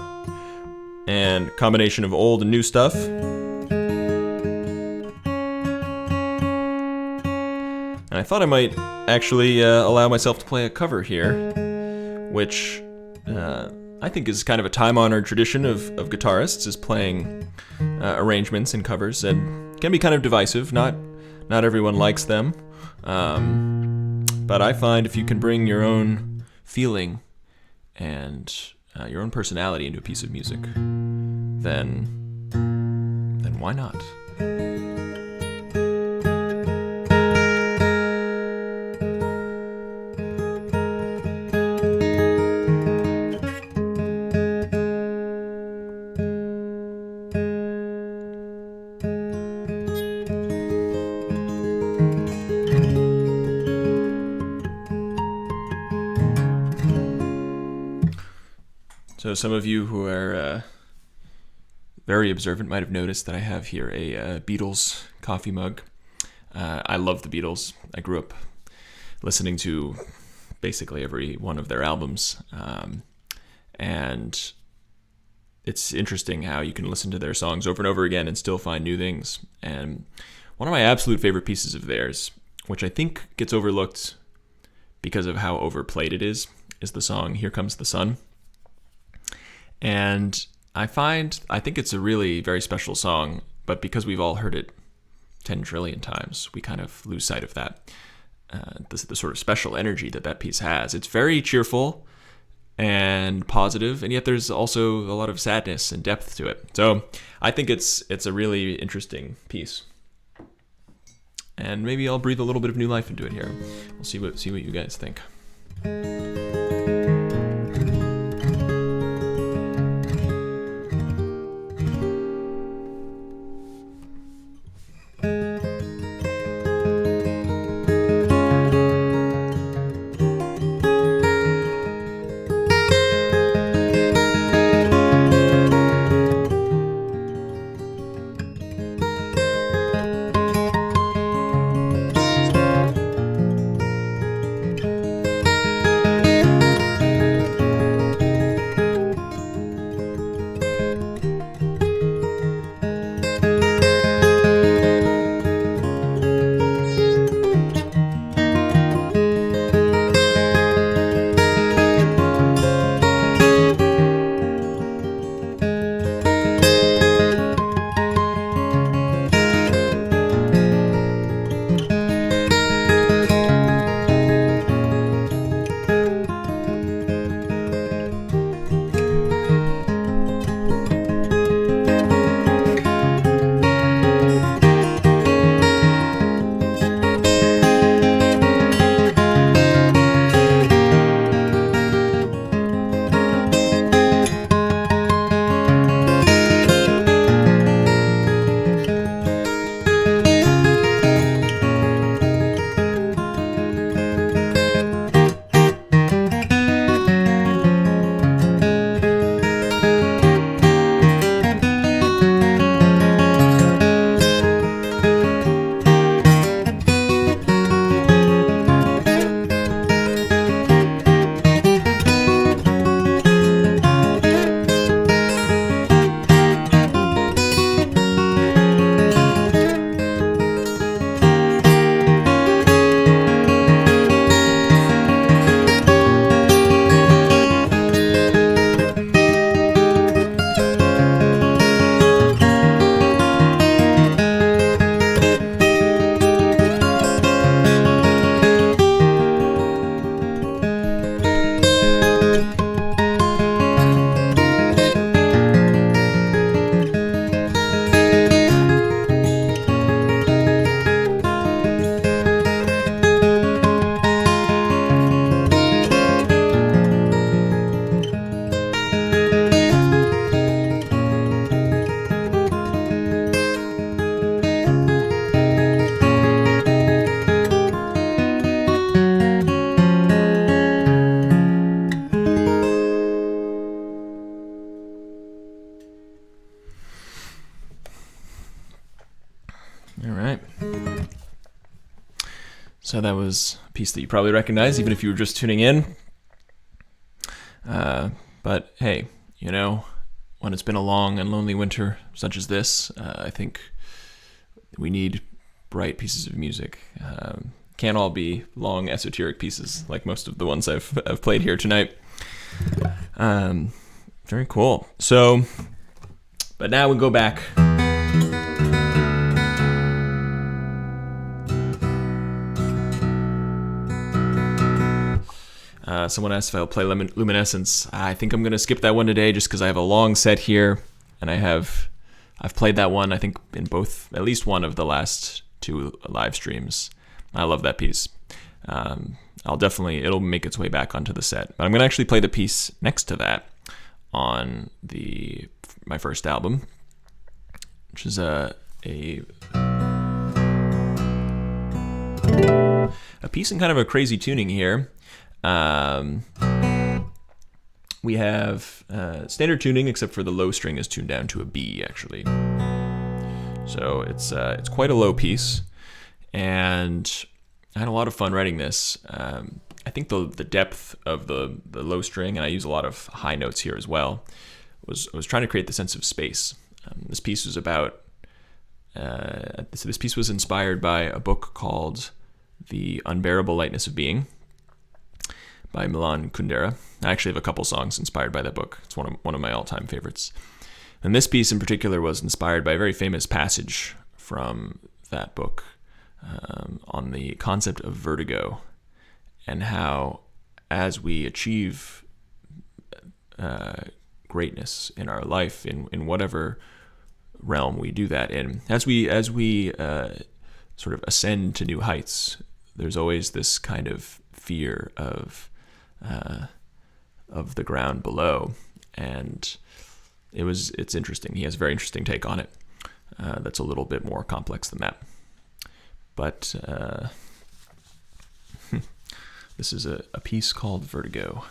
and a combination of old and new stuff. And I thought I might actually allow myself to play a cover here, which I think is kind of a time-honored tradition of guitarists, is playing arrangements and covers, and can be kind of divisive. Not everyone likes them, but I find if you can bring your own feeling and your own personality into a piece of music, then why not? So some of you who are very observant might have noticed that I have here a Beatles coffee mug. I love the Beatles. I grew up listening to basically every one of their albums. And it's interesting how you can listen to their songs over and over again and still find new things. And one of my absolute favorite pieces of theirs, which I think gets overlooked because of how overplayed it is the song Here Comes the Sun. And I think it's a really very special song, but because we've all heard it 10 trillion times, we kind of lose sight of that, the sort of special energy that piece has. It's very cheerful and positive, and yet there's also a lot of sadness and depth to it. So I think it's a really interesting piece. And maybe I'll breathe a little bit of new life into it here. We'll see what you guys think. So that was a piece that you probably recognize, even if you were just tuning in. But hey, you know, when it's been a long and lonely winter such as this, I think we need bright pieces of music. Can't all be long, esoteric pieces like most of the ones I've played here tonight. Very cool. So, but now we go back. Someone asked if I'll play Luminescence. I think I'm going to skip that one today just because I have a long set here, and I've played that one, I think, in at least one of the last 2 live streams. I love that piece. It'll make its way back onto the set. But I'm going to actually play the piece next to that on my first album, which is a piece in kind of a crazy tuning here. We have standard tuning, except for the low string is tuned down to a B, actually. So it's quite a low piece, and I had a lot of fun writing this. I think the depth of the low string, and I use a lot of high notes here as well, was trying to create the sense of space. This piece was about. This piece was inspired by a book called "The Unbearable Lightness of Being" by Milan Kundera. I actually have a couple songs inspired by that book. It's one of my all-time favorites. And this piece in particular was inspired by a very famous passage from that book on the concept of vertigo, and how as we achieve greatness in our life, in whatever realm we do that in, as we sort of ascend to new heights, there's always this kind of fear of the ground below, and it's interesting. He has a very interesting take on it that's a little bit more complex than that. But this is a piece called Vertigo.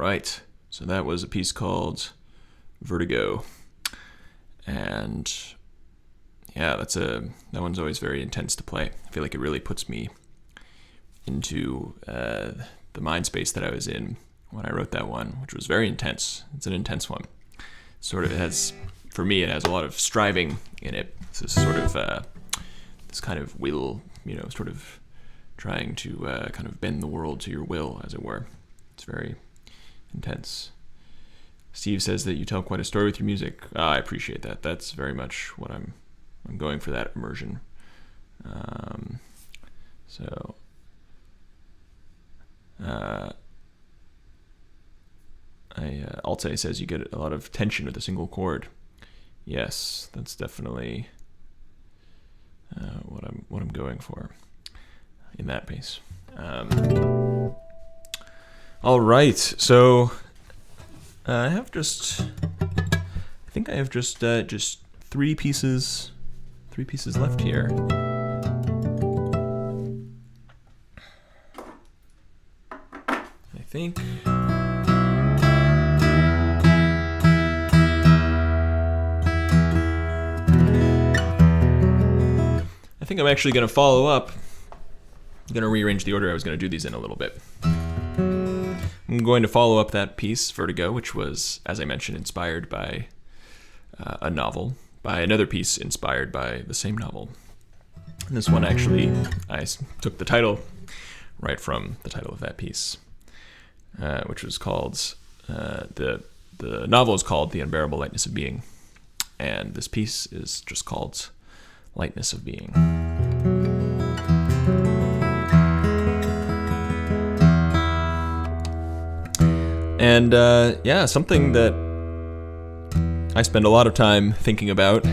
right. So that was a piece called Vertigo. And yeah, that one's always very intense to play. I feel like it really puts me into the mind space that I was in when I wrote that one, which was very intense. It's an intense one. Sort of for me, it has a lot of striving in it. It's this sort of this kind of will, sort of trying to kind of bend the world to your will, as it were. It's very intense. Steve says that you tell quite a story with your music. I appreciate that. That's very much what I'm going for, that immersion. Alte says you get a lot of tension with a single chord. Yes, that's definitely what I'm going for in that piece. All right, so I have just three pieces left here. I think I'm actually going to follow up. I'm going to rearrange the order I was going to do these in a little bit. I'm going to follow up that piece, Vertigo, which was, as I mentioned, inspired by a novel, by another piece inspired by the same novel. And this one, actually, I took the title right from the title of that piece, which was called, the novel is called The Unbearable Lightness of Being, and this piece is just called Lightness of Being. And something that I spend a lot of time thinking about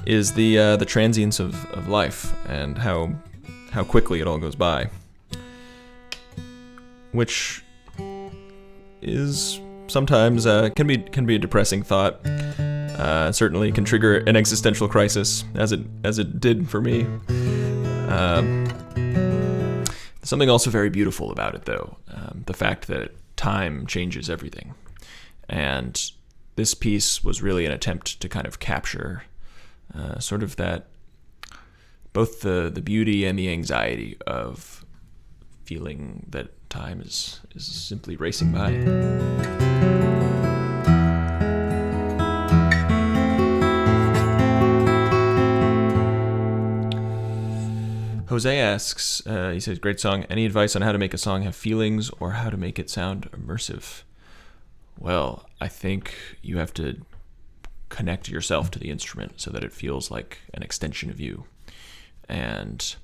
is the transience of life and how quickly it all goes by, which is sometimes can be a depressing thought. Certainly can trigger an existential crisis, as it did for me. Something also very beautiful about it, though, the fact that time changes everything. And this piece was really an attempt to kind of capture sort of that, both the beauty and the anxiety of feeling that time is simply racing by. Jose asks, he says, great song. Any advice on how to make a song have feelings or how to make it sound immersive? Well, I think you have to connect yourself to the instrument so that it feels like an extension of you. And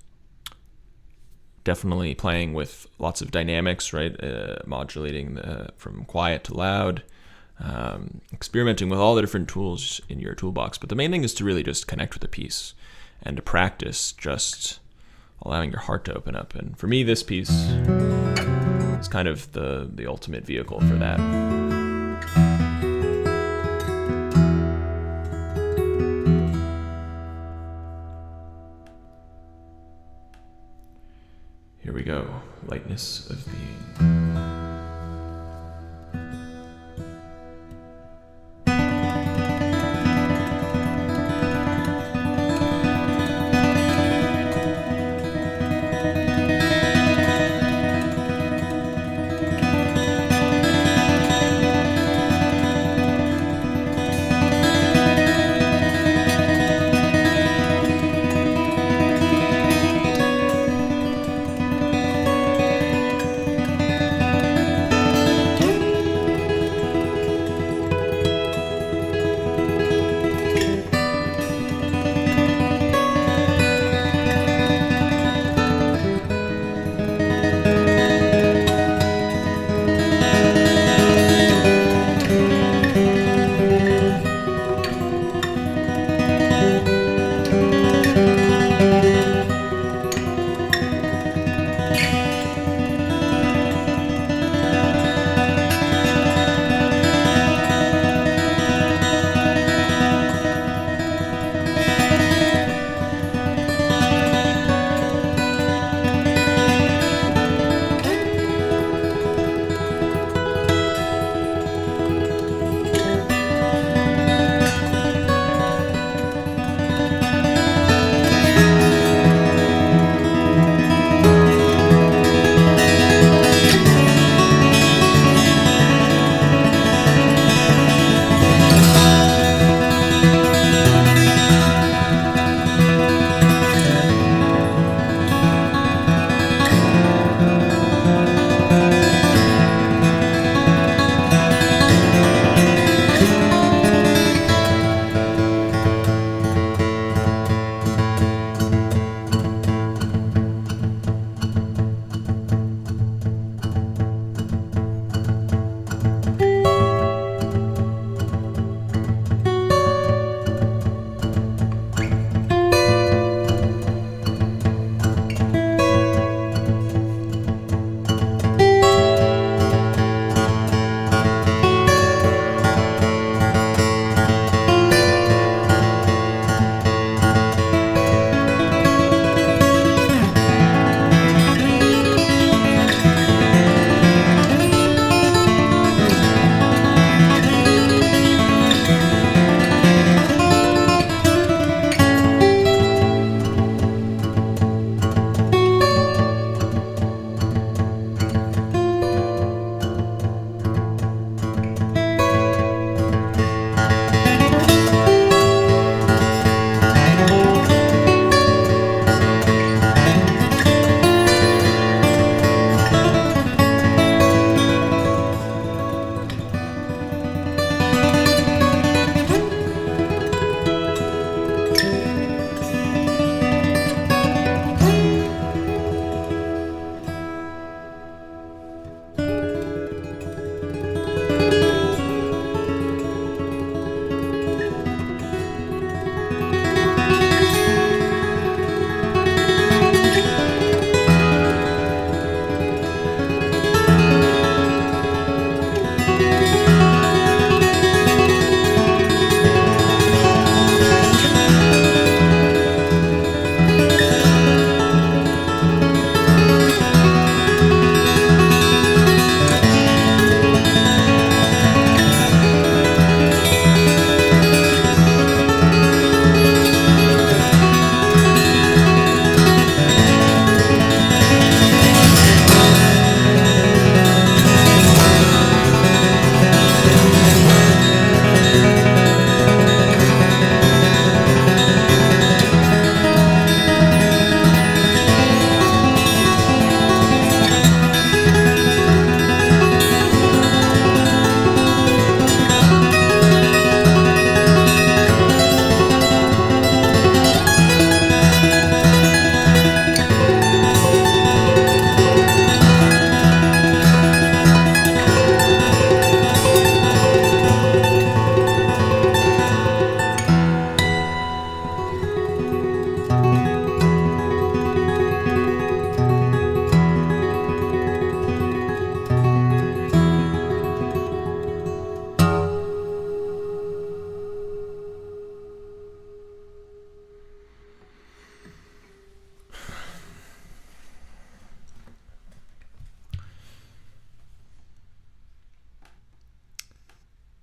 definitely playing with lots of dynamics, right? Modulating from quiet to loud, experimenting with all the different tools in your toolbox. But the main thing is to really just connect with the piece and to practice just allowing your heart to open up. And for me, this piece is kind of the ultimate vehicle for that. Here we go, Lightness of Being.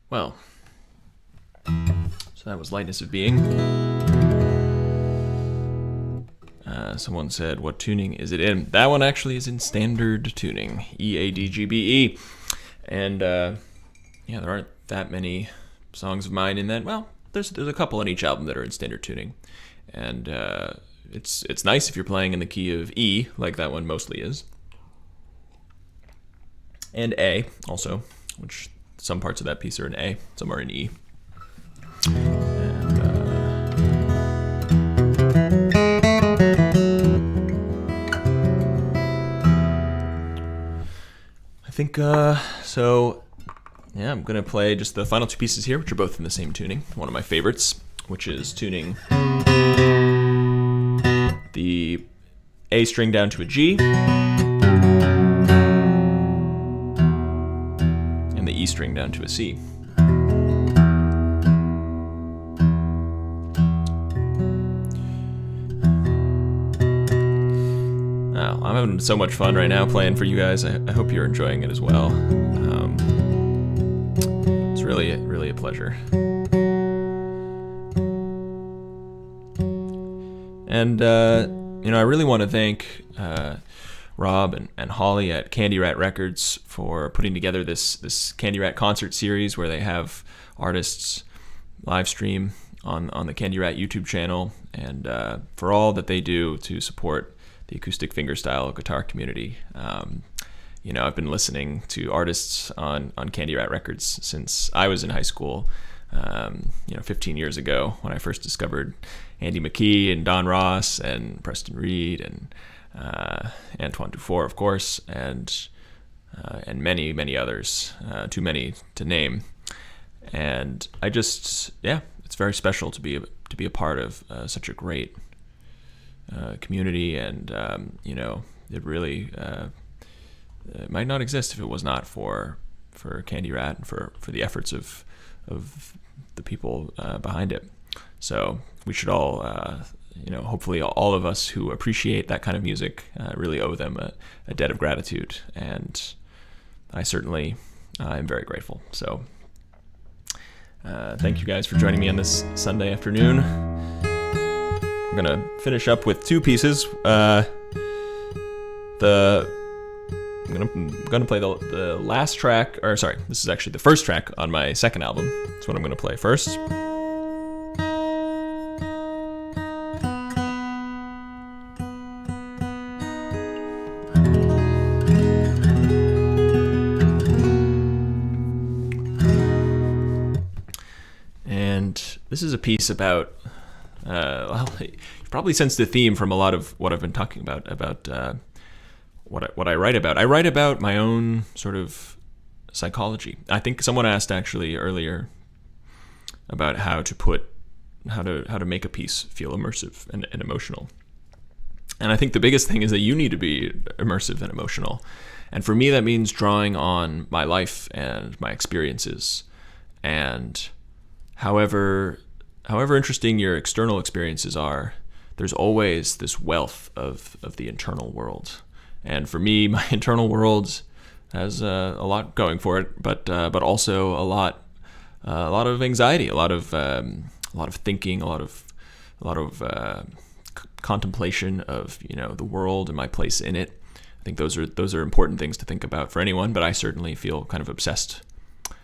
Well, so that was Lightness of Being. Someone said, what tuning is it in? That one actually is in standard tuning, E-A-D-G-B-E. And yeah, there aren't that many songs of mine in that. Well, there's a couple on each album that are in standard tuning. And it's nice if you're playing in the key of E, like that one mostly is. And A, also, which some parts of that piece are in A, some are in E. And, I think, so, yeah, I'm going to play just the final two pieces here, which are both in the same tuning. One of my favorites, which is tuning the A string down to a G, and the E string down to a C. Wow, I'm having so much fun right now playing for you guys. I hope you're enjoying it as well. It's really a pleasure. And, you know, I really want to thank Rob and Holly at Candyrat Records for putting together this Candyrat Concert series where they have artists live stream on the Candyrat YouTube channel, and for all that they do to support the acoustic fingerstyle guitar community. You know, I've been listening to artists on Candyrat Records since I was in high school, you know, 15 years ago when I first discovered Andy McKee and Don Ross and Preston Reed and Antoine Dufour, of course, and many others, too many to name. And I just, yeah, it's very special to be a part of such a great community, and you know, it really it might not exist if it was not for Candyrat and for the efforts of the people behind it. So we should all, you know, hopefully all of us who appreciate that kind of music really owe them a debt of gratitude, and I certainly am very grateful. So thank you guys for joining me on this Sunday afternoon. I'm gonna finish up with two pieces. I'm gonna play the last track, or sorry, this is actually the first track on my second album. That's what I'm gonna play first. And this is a piece about, well, you've probably sensed the theme from a lot of what I've been talking about what I write about. I write about my own sort of psychology. I think someone asked actually earlier about how to make a piece feel immersive and emotional. And I think the biggest thing is that you need to be immersive and emotional. And for me, that means drawing on my life and my experiences. And however interesting your external experiences are, there's always this wealth of the internal world. And for me, my internal world has a lot going for it, but also a lot of anxiety, a lot of thinking, a lot of contemplation of, you know, the world and my place in it. I think those are important things to think about for anyone, but I certainly feel kind of obsessed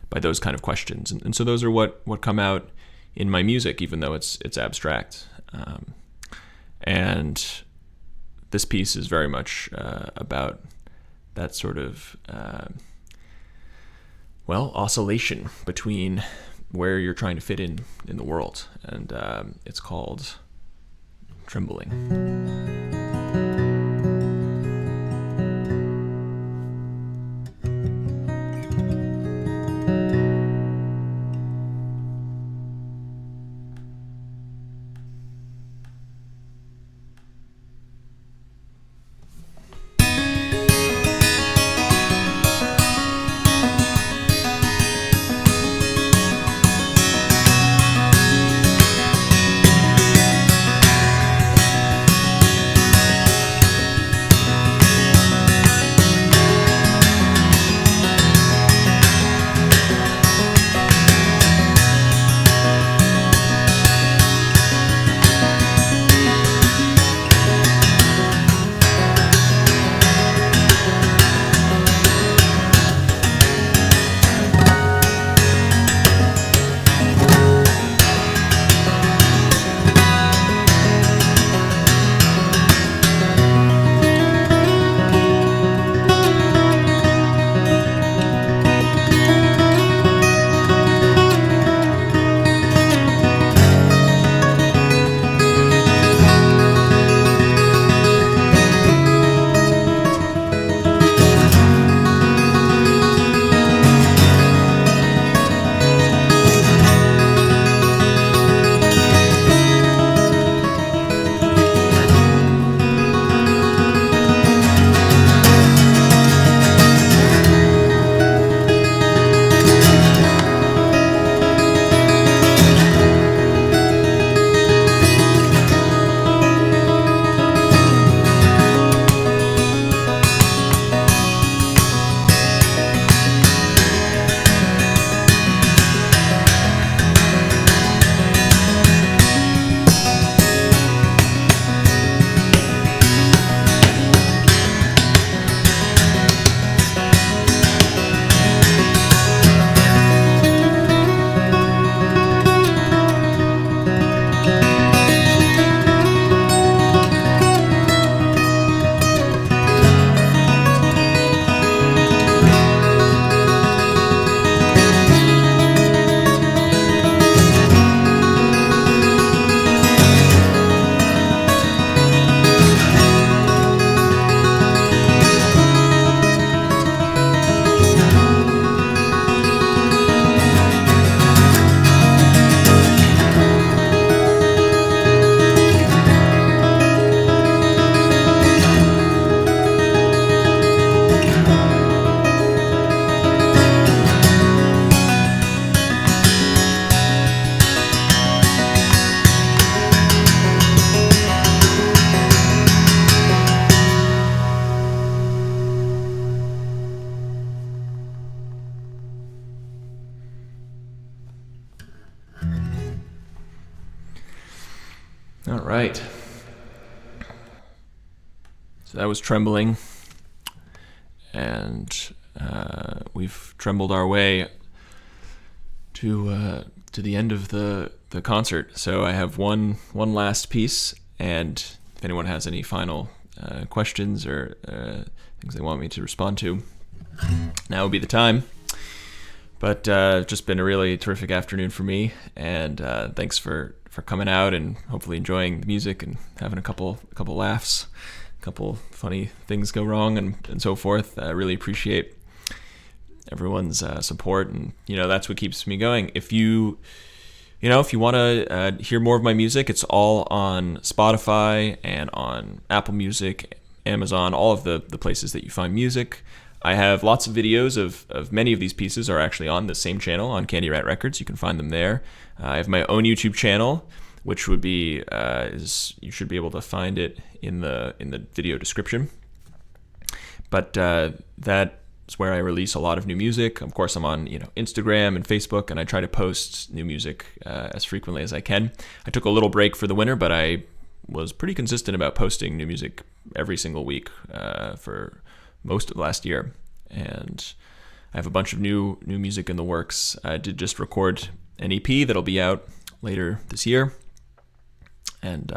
by those kind of questions, and so those are what come out in my music, even though it's abstract. And this piece is very much about that sort of oscillation between where you're trying to fit in the world, and it's called Trembling. All right. So that was Trembling. And we've trembled our way to the end of the concert. So I have one last piece, and if anyone has any final questions or things they want me to respond to, now would be the time. But just been a really terrific afternoon for me, and thanks for coming out and hopefully enjoying the music and having a couple laughs, a couple funny things go wrong and so forth. I really appreciate everyone's support, and that's what keeps me going. If you want to hear more of my music, it's all on Spotify and on Apple Music, Amazon, all of the places that you find music. I have lots of videos of many of these pieces are actually on the same channel on Candyrat Records. You can find them there. I have my own YouTube channel, which would be you should be able to find it in the video description. But that's where I release a lot of new music. Of course, I'm on Instagram and Facebook, and I try to post new music as frequently as I can. I took a little break for the winter, but I was pretty consistent about posting new music every single week for most of last year, and I have a bunch of new music in the works. I did just record an EP that'll be out later this year, and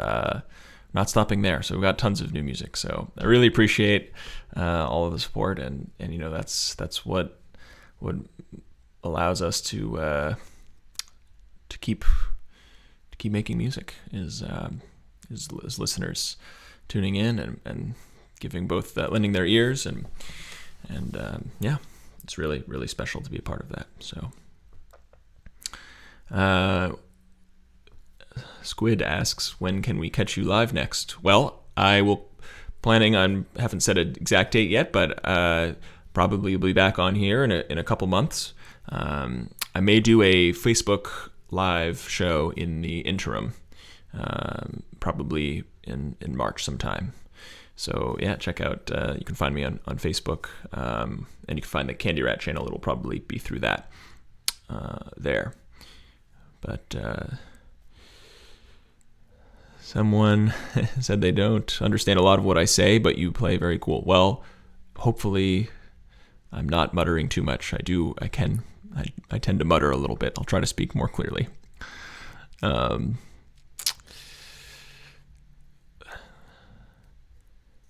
not stopping there. So we've got tons of new music. So I really appreciate all of the support, and that's what allows us to keep making music is listeners tuning in and giving both lending their ears and yeah, it's really, really special to be a part of that. So Squid asks, when can we catch you live next? Well, I will haven't set an exact date yet, but probably will be back on here in a couple months. I may do a Facebook live show in the interim, probably in March sometime. So yeah, check out, you can find me on Facebook, and you can find the Candyrat channel. It'll probably be through that there. But someone said they don't understand a lot of what I say, but you play very cool. Well, hopefully I'm not muttering too much. I tend to mutter a little bit. I'll try to speak more clearly.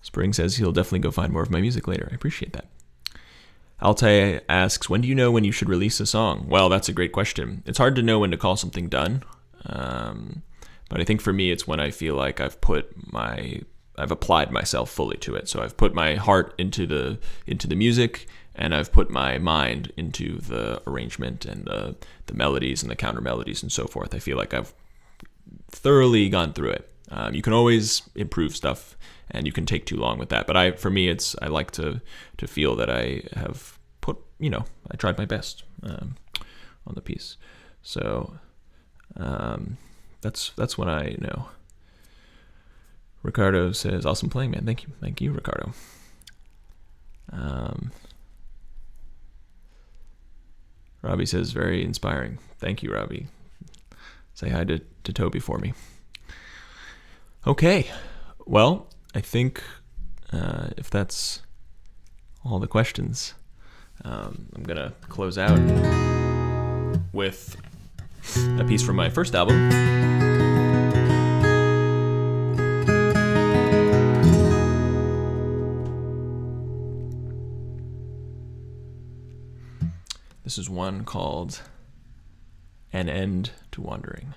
Spring says he'll definitely go find more of my music later. I appreciate that. Altai asks, when do you know when you should release a song? Well, that's a great question. It's hard to know when to call something done. But I think for me, it's when I feel like I've applied myself fully to it. So I've put my heart into the music, and I've put my mind into the arrangement and the melodies and the counter melodies and so forth. I feel like I've thoroughly gone through it. You can always improve stuff, and you can take too long with that. But I like to feel that I have put, I tried my best on the piece. So that's when I know. Ricardo says, awesome playing, man. Thank you, Ricardo. Robbie says, very inspiring. Thank you, Robbie. Say hi to Toby for me. Okay, well, I think if that's all the questions, I'm gonna close out with a piece from my first album. This is one called An End to Wandering.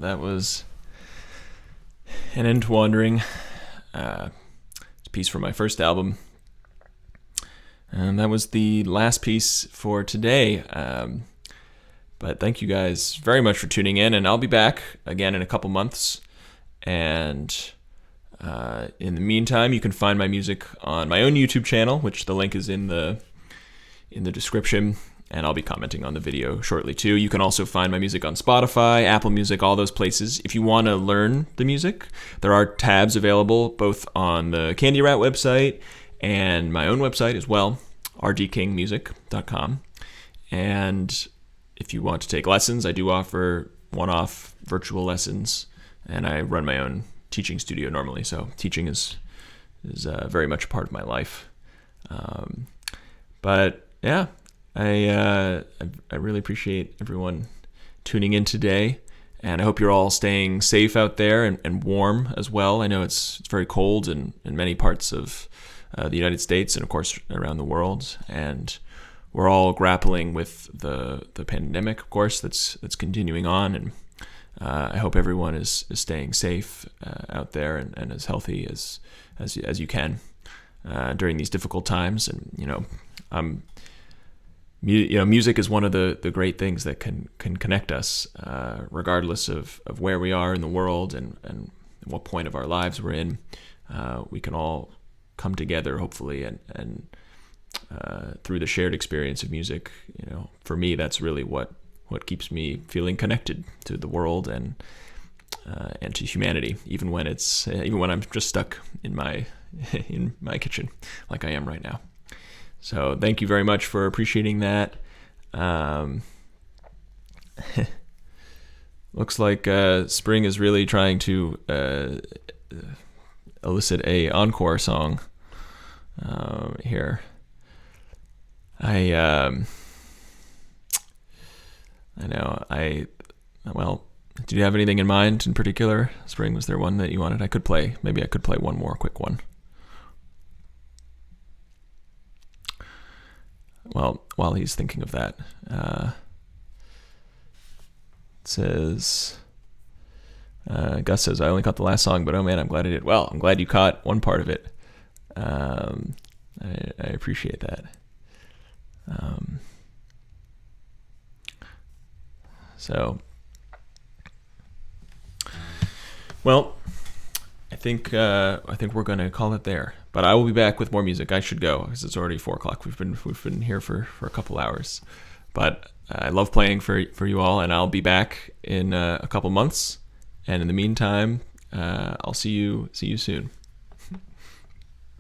that was An End to Wandering. It's a piece from my first album. And that was the last piece for today. But thank you guys very much for tuning in, and I'll be back again in a couple months. And in the meantime, you can find my music on my own YouTube channel, which the link is in the description, and I'll be commenting on the video shortly too. You can also find my music on Spotify, Apple Music, all those places. If you want to learn the music, there are tabs available both on the Candyrat website and my own website as well, rdkingmusic.com. And if you want to take lessons, I do offer one-off virtual lessons, and I run my own teaching studio normally, so teaching is very much a part of my life. But yeah, I really appreciate everyone tuning in today, and I hope you're all staying safe out there and warm as well. I know it's very cold in many parts of the United States and of course around the world, and we're all grappling with the pandemic, of course, that's continuing on, and I hope everyone is staying safe out there and as healthy as you can during these difficult times. And music is one of the great things that can connect us, regardless of where we are in the world and what point of our lives we're in. We can all come together, hopefully, and through the shared experience of music. For me, that's really what keeps me feeling connected to the world and to humanity, even when I'm just stuck in my kitchen like I am right now. So thank you very much for appreciating that. Looks like Spring is really trying to elicit a encore song here. I know. Well, did you have anything in mind in particular? Spring, was there one that you wanted? Maybe I could play one more quick one. Well, while he's thinking of that, it says, Gus says, I only caught the last song, but oh man, I'm glad I did. Well, I'm glad you caught one part of it. I appreciate that. So, well, I think we're gonna call it there. But I will be back with more music. I should go because it's already 4:00. We've been here for a couple hours, but I love playing for you all, and I'll be back in a couple months. And in the meantime, I'll see you soon.